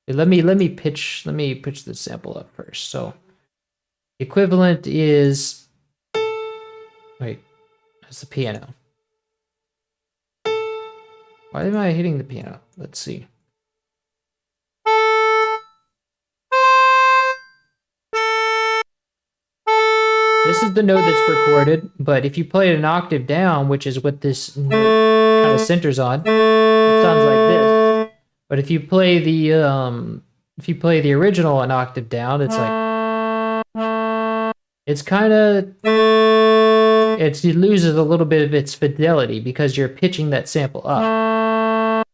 Let me pitch the sample up first. So equivalent is wait, that's the piano. Why am I hitting the piano? Let's see. This is the note that's recorded, but if you play it an octave down, which is what this note kind of centers on, it sounds like this. But if you play the original an octave down, it's like it loses a little bit of its fidelity because you're pitching that sample up.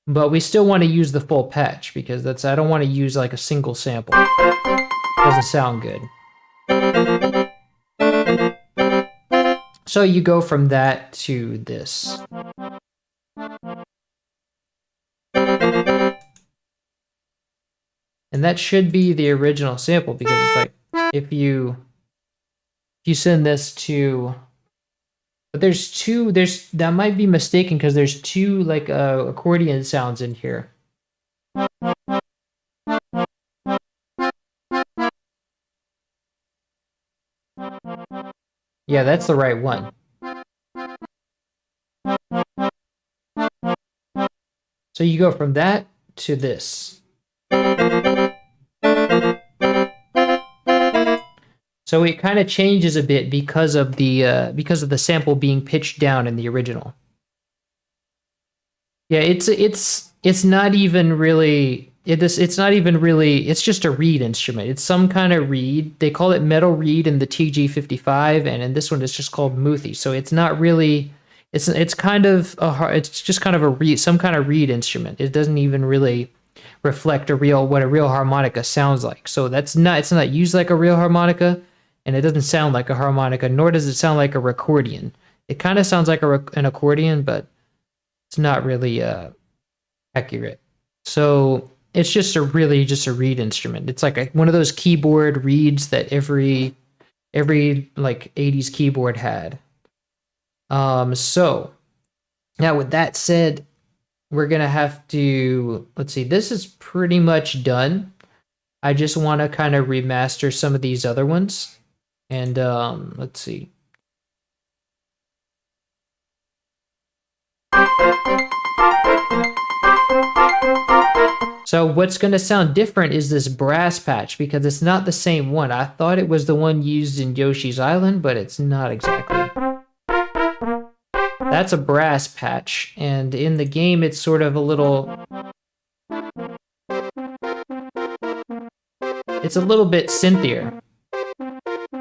But we still want to use the full patch because I don't want to use like a single sample. Doesn't sound good. So you go from that to this. And that should be the original sample because it's like if you send this to, but that might be mistaken because there's two like accordion sounds in here. Yeah, that's the right one. So you go from that to this. So it kind of changes a bit because of the sample being pitched down in the original. Yeah, it's not even really it's not even really, it's just a reed instrument. It's some kind of reed. They call it metal reed in the TG55, and in this one it's just called Muthi. So it's not really, it's kind of it's just kind of a reed, some kind of reed instrument. It doesn't even really reflect what a real harmonica sounds like. So it's not used like a real harmonica, and it doesn't sound like a harmonica, nor does it sound like a recordion. It kind of sounds like an accordion, but it's not really accurate. So it's just a reed instrument. It's like one of those keyboard reeds that every like 80s keyboard had. So now with that said, we're gonna have to, let's see, this is pretty much done. I just want to kind of remaster some of these other ones, and let's see. So what's going to sound different is this brass patch, because it's not the same one. I thought it was the one used in Yoshi's Island, but it's not exactly. That's a brass patch, and in the game it's sort of a little... It's a little bit synthier.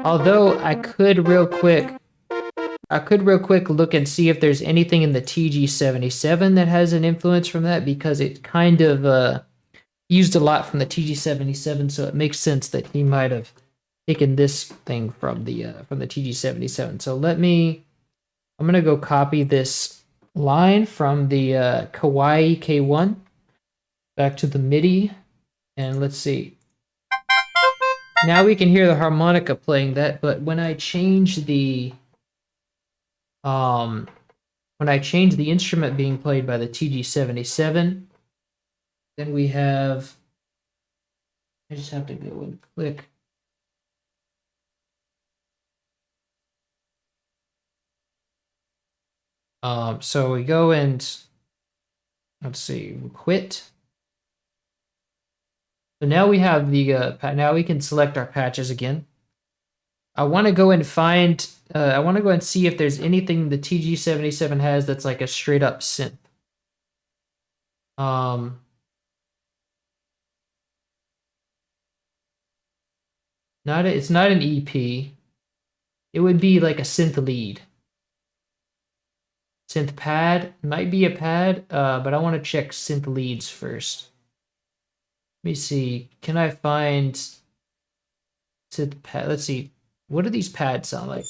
Although I could real quick look and see if there's anything in the TG77 that has an influence from that, because it kind of used a lot from the TG77, so it makes sense that he might have taken this thing from the TG77. So I'm gonna go copy this line from the Kawaii K1 back to the MIDI, and let's see. Now we can hear the harmonica playing that, but when I change the instrument being played by the TG77, then we have, I just have to go and click. So we go and, let's see, quit. So now we have the, now we can select our patches again. I want to go and find, I want to go and see if there's anything the TG77 has that's like a straight up synth. It's not an EP. It would be like a synth lead. Synth pad, might be a pad, but I want to check synth leads first. Let me see, can I find synth pad? Let's see, what do these pads sound like?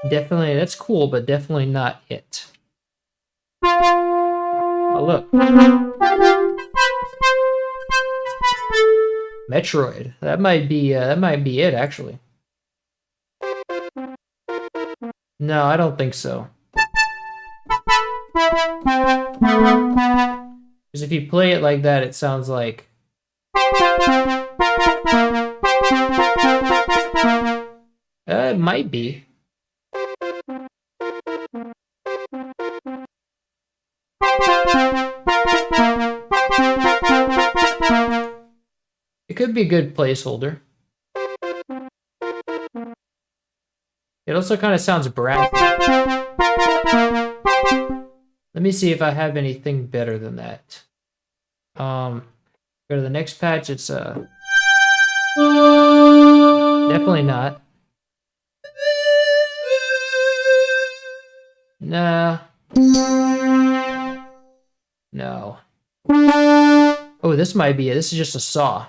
Definitely, that's cool, but definitely not it. Oh, look. Metroid. That might be it, actually. No, I don't think so. Because if you play it like that, it sounds like... it might be. It could be a good placeholder. It also kind of sounds brassy. Let me see if I have anything better than that. Go to the next patch. It's definitely not. Nah. No. Oh, this might be it. This is just a saw.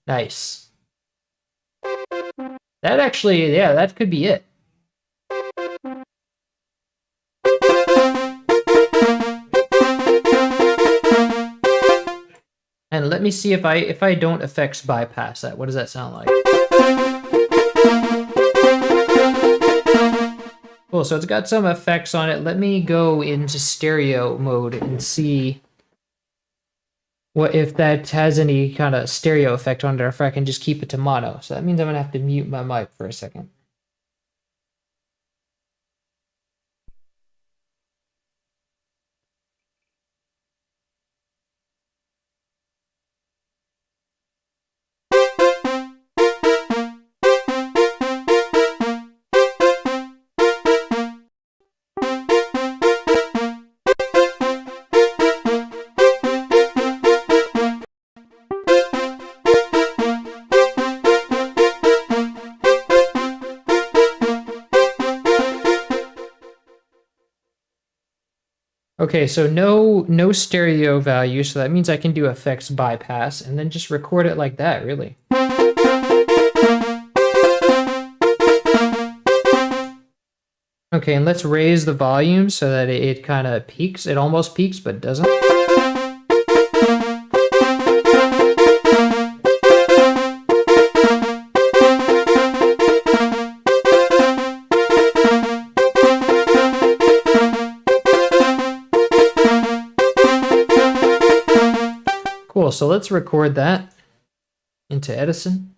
Nice. That actually, yeah, that could be it. And let me see if I don't effects bypass that. What does that sound like? Cool, so it's got some effects on it. Let me go into stereo mode and see. what if that has any kind of stereo effect on it, or if I can just keep it to mono. So that means I'm gonna have to mute my mic for a second. Okay, so no stereo value, so that means I can do effects bypass and then just record it like that, really. Okay, and let's raise the volume so that it kind of peaks. It almost peaks, but doesn't. Cool, so let's record that into Edison.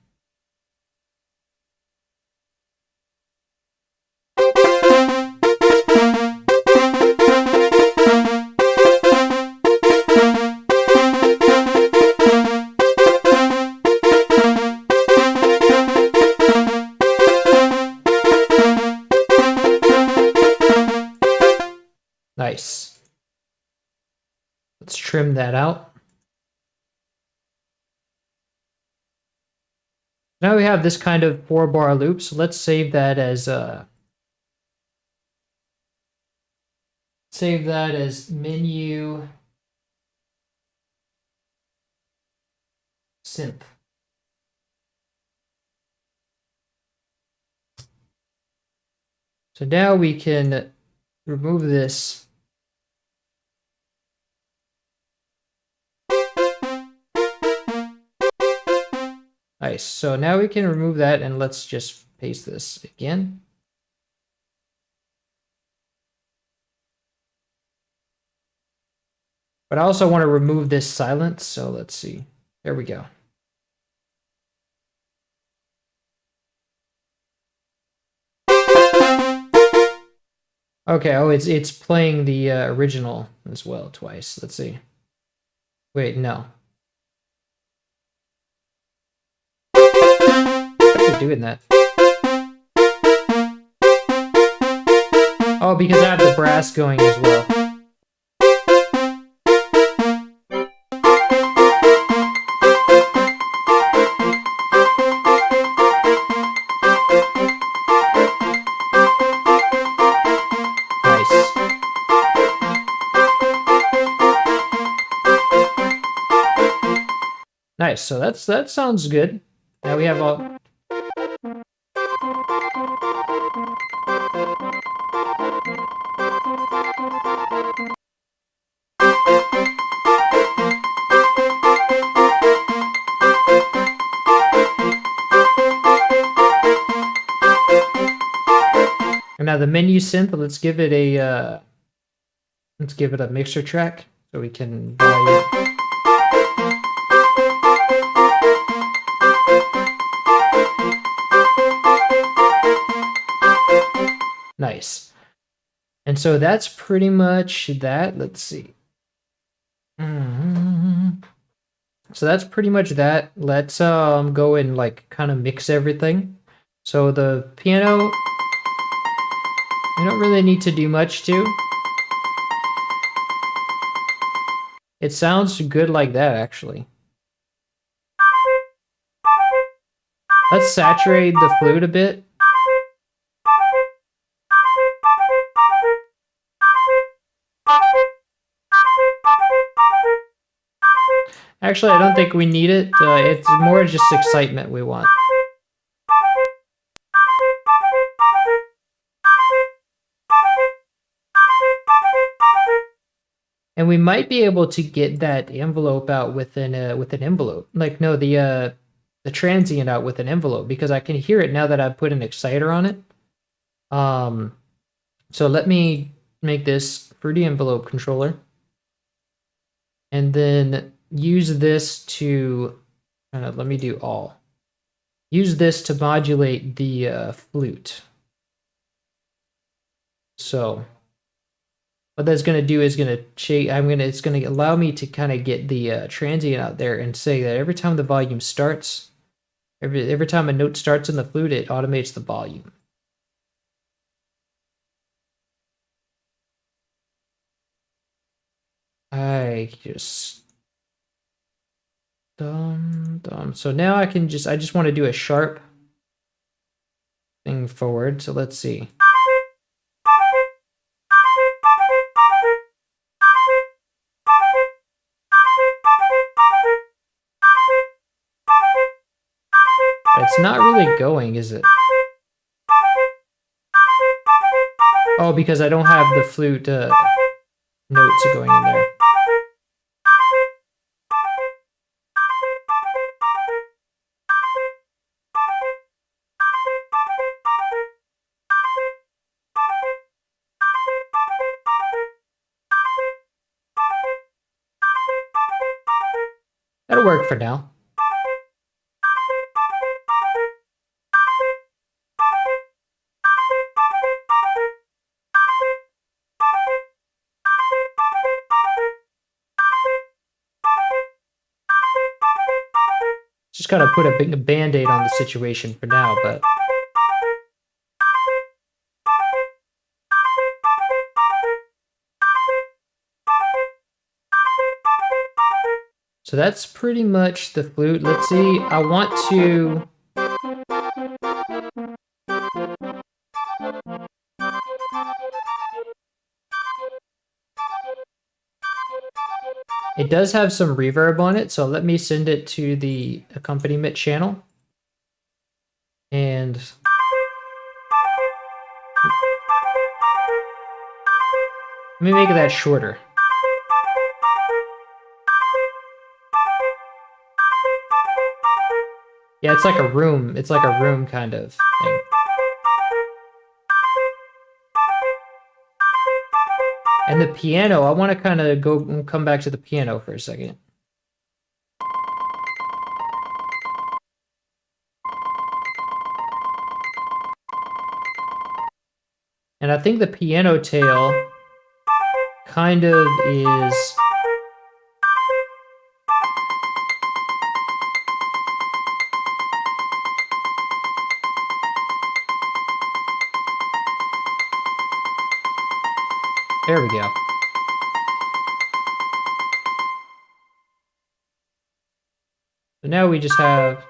Nice. Let's trim that out. Now we have this kind of 4-bar loop, so let's save that as menu synth. So now we can remove this. Nice. So now we can remove that, and let's just paste this again. But I also want to remove this silence, so let's see. There we go. Okay, oh, it's playing the original as well twice. Let's see. Wait, no. What's it doing that? Oh, because I have the brass going as well. Nice, so that sounds good. Now we have all... And now the menu synth, let's give it a mixer track so we can value. Nice. And so that's pretty much that. Let's see. So that's pretty much that. Let's go and like kind of mix everything. So the piano, I don't really need to do much to. It sounds good like that, actually. Let's saturate the flute a bit. Actually, I don't think we need it. It's more just excitement we want. And we might be able to get that envelope out with an envelope. Like, no, the transient out with an envelope, because I can hear it now that I've put an exciter on it. So let me make this fruity envelope controller. And then use this to, let me do all. Use this to modulate the flute. So what that's going to do is it's going to allow me to kind of get the transient out there and say that every time the volume starts, every time a note starts in the flute, it automates the volume. I just so now I just want to do a sharp thing forward. So let's see. It's not really going, is it? Oh, because I don't have the flute notes going in there. That'll work for now. Just gotta put a big band-aid on the situation for now, but so that's pretty much the flute. Let's see, I want to it does have some reverb on it, so let me send it to the accompaniment channel. And let me make that shorter. Yeah, it's like a room. It's like a room kind of thing. And the piano, I want to kind of come back to the piano for a second. And I think the piano tail kind of is... There we go. So now we just have...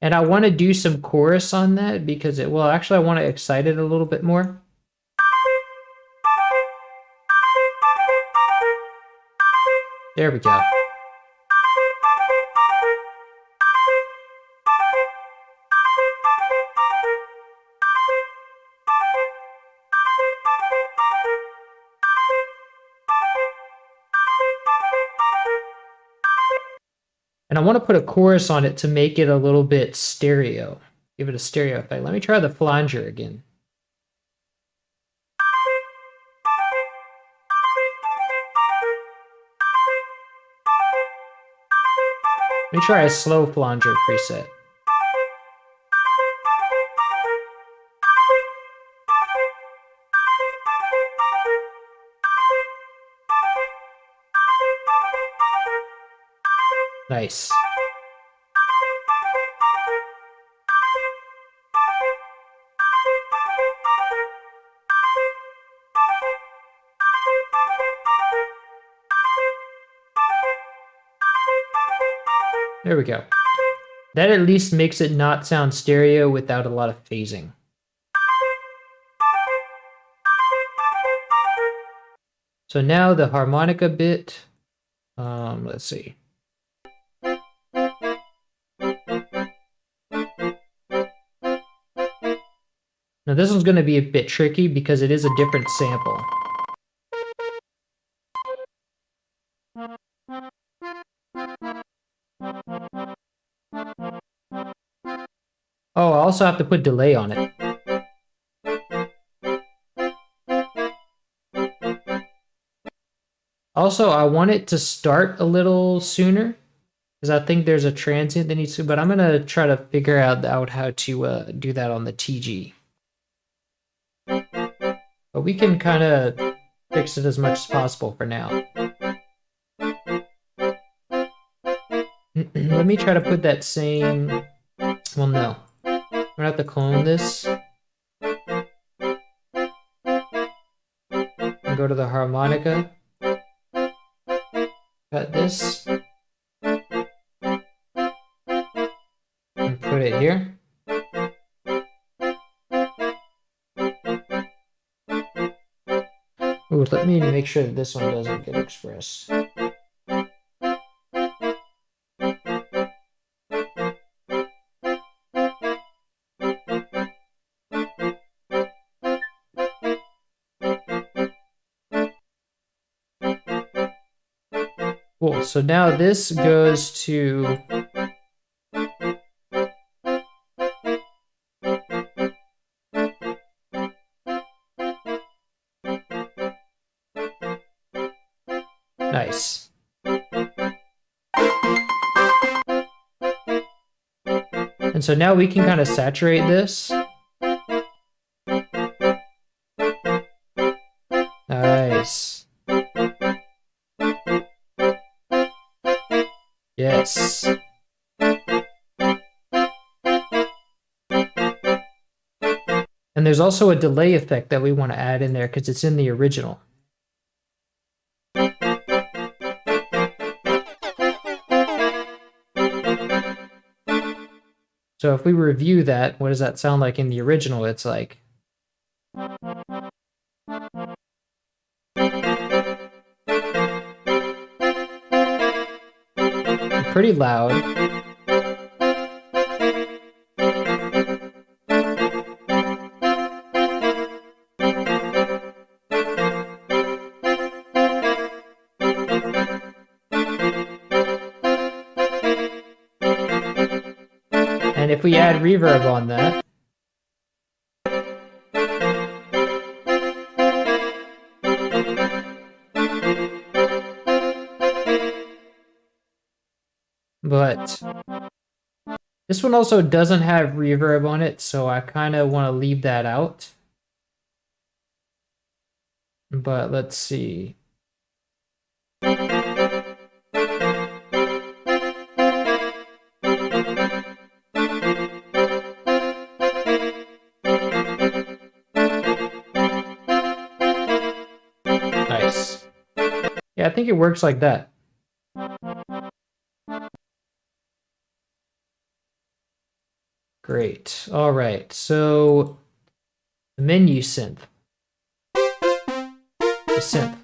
And I want to do some chorus on that because actually I want to excite it a little bit more. There we go. And I want to put a chorus on it to make it a little bit stereo. Give it a stereo effect. Let me try the flanger again. Let me try a slow flanger preset. Nice. There we go. That at least makes it not sound stereo without a lot of phasing. So now the harmonica bit, let's see. Now this one's going to be a bit tricky because it is a different sample. Oh, also have to put delay on it. Also, I want it to start a little sooner because I think there's a transient that needs to, but I'm going to try to figure out how to do that on the TG. But we can kind of fix it as much as possible for now. Let me try to put that same, well, no. I'm going to have to clone this. And go to the harmonica. Cut this. And put it here. Ooh, let me make sure that this one doesn't get expressed. Cool, so now this goes to nice. And so now we can kind of saturate this. Nice. Yes. And there's also a delay effect that we want to add in there because it's in the original. So if we review that, what does that sound like in the original? It's like pretty loud. And if we add reverb on that, but this one also doesn't have reverb on it, so I kind of want to leave that out. But let's see. Nice. Yeah, I think it works like that. Great. All right. So the menu synth. The synth.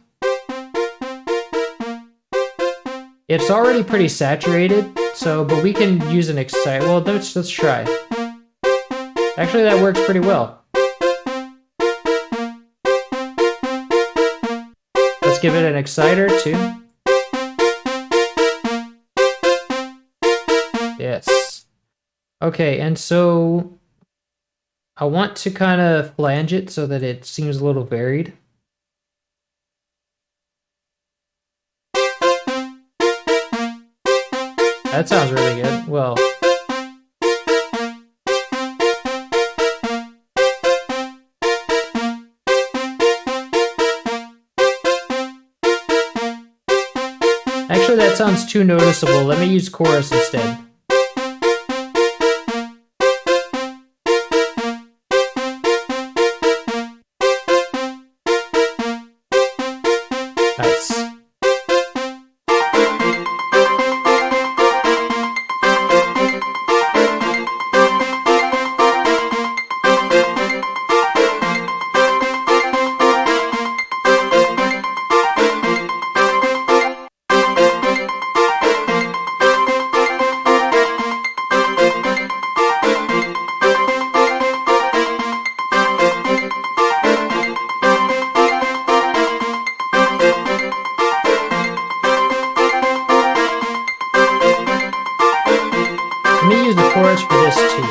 It's already pretty saturated, so but we can use an excite. Well, let's try. Actually, that works pretty well. Let's give it an exciter too. Yes. Okay, and so I want to kind of flange it so that it seems a little varied. That sounds really good. Well, actually that sounds too noticeable. Let me use chorus instead. Nice. Let me use the chorus for this too.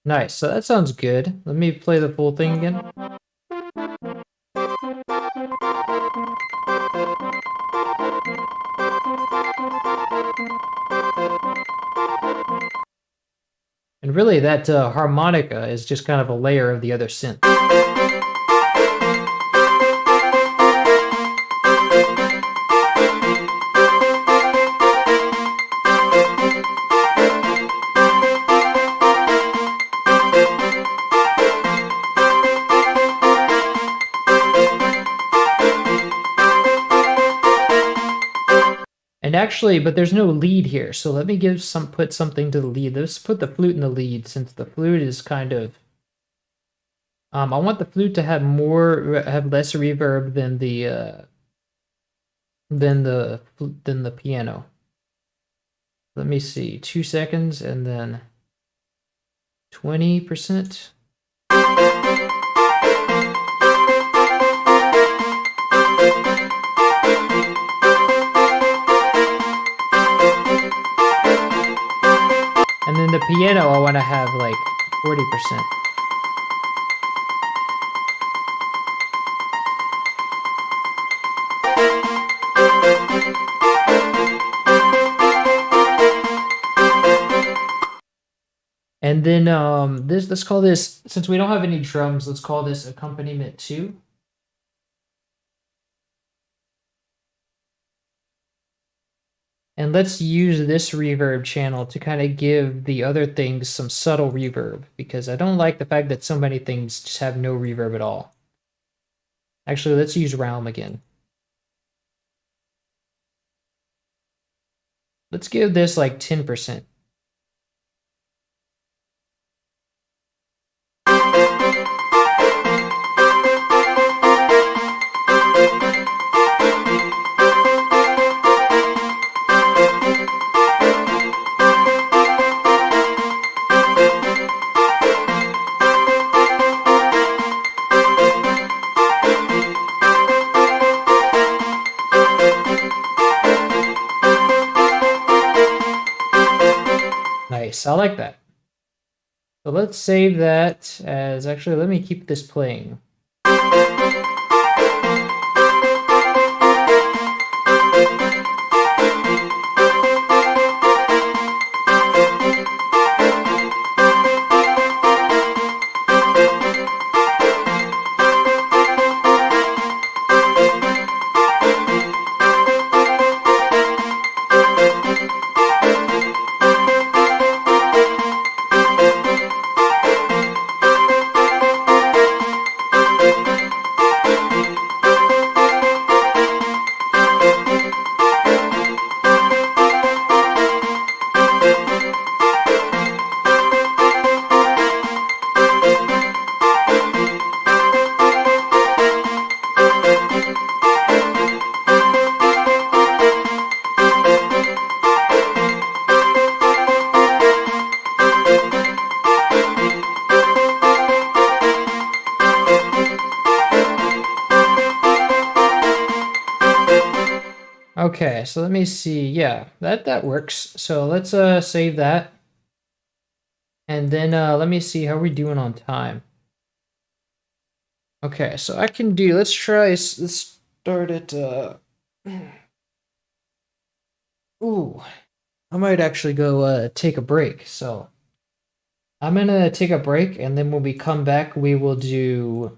Nice. So that sounds good. Let me play the full thing again. And really, that harmonica is just kind of a layer of the other synth. And actually, but there's no lead here, so let me put something to the lead. Let's put the flute in the lead, since the flute is kind of. I want the flute to have less reverb than the piano. Let me see, 2 seconds, and then 20%. And then the piano, I want to have like 40%. And then let's call this, since we don't have any drums, let's call this accompaniment 2. And let's use this reverb channel to kind of give the other things some subtle reverb, because I don't like the fact that so many things just have no reverb at all. Actually, let's use Realm again. Let's give this like 10%. Nice, I like that. So let's save that as, actually, let me keep this playing. Okay, so let me see. Yeah, that works. So let's save that. And then let me see how we're doing on time. Okay, so I can do, let's start at ooh, I might actually go take a break. So I'm gonna take a break, and then when we come back, we will do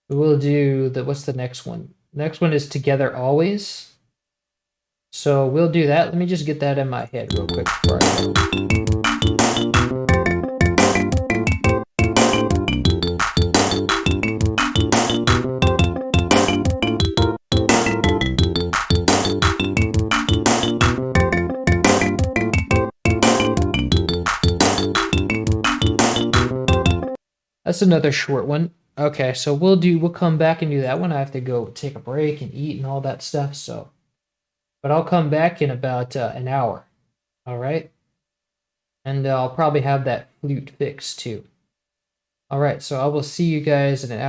what's the next one? Next one is Together Always. So we'll do that. Let me just get that in my head real quick before I go. That's another short one. Okay, so we'll come back and do that one. I have to go take a break and eat and all that stuff, so. But I'll come back in about an hour. All right? And I'll probably have that flute fixed too. All right, so I will see you guys in an hour.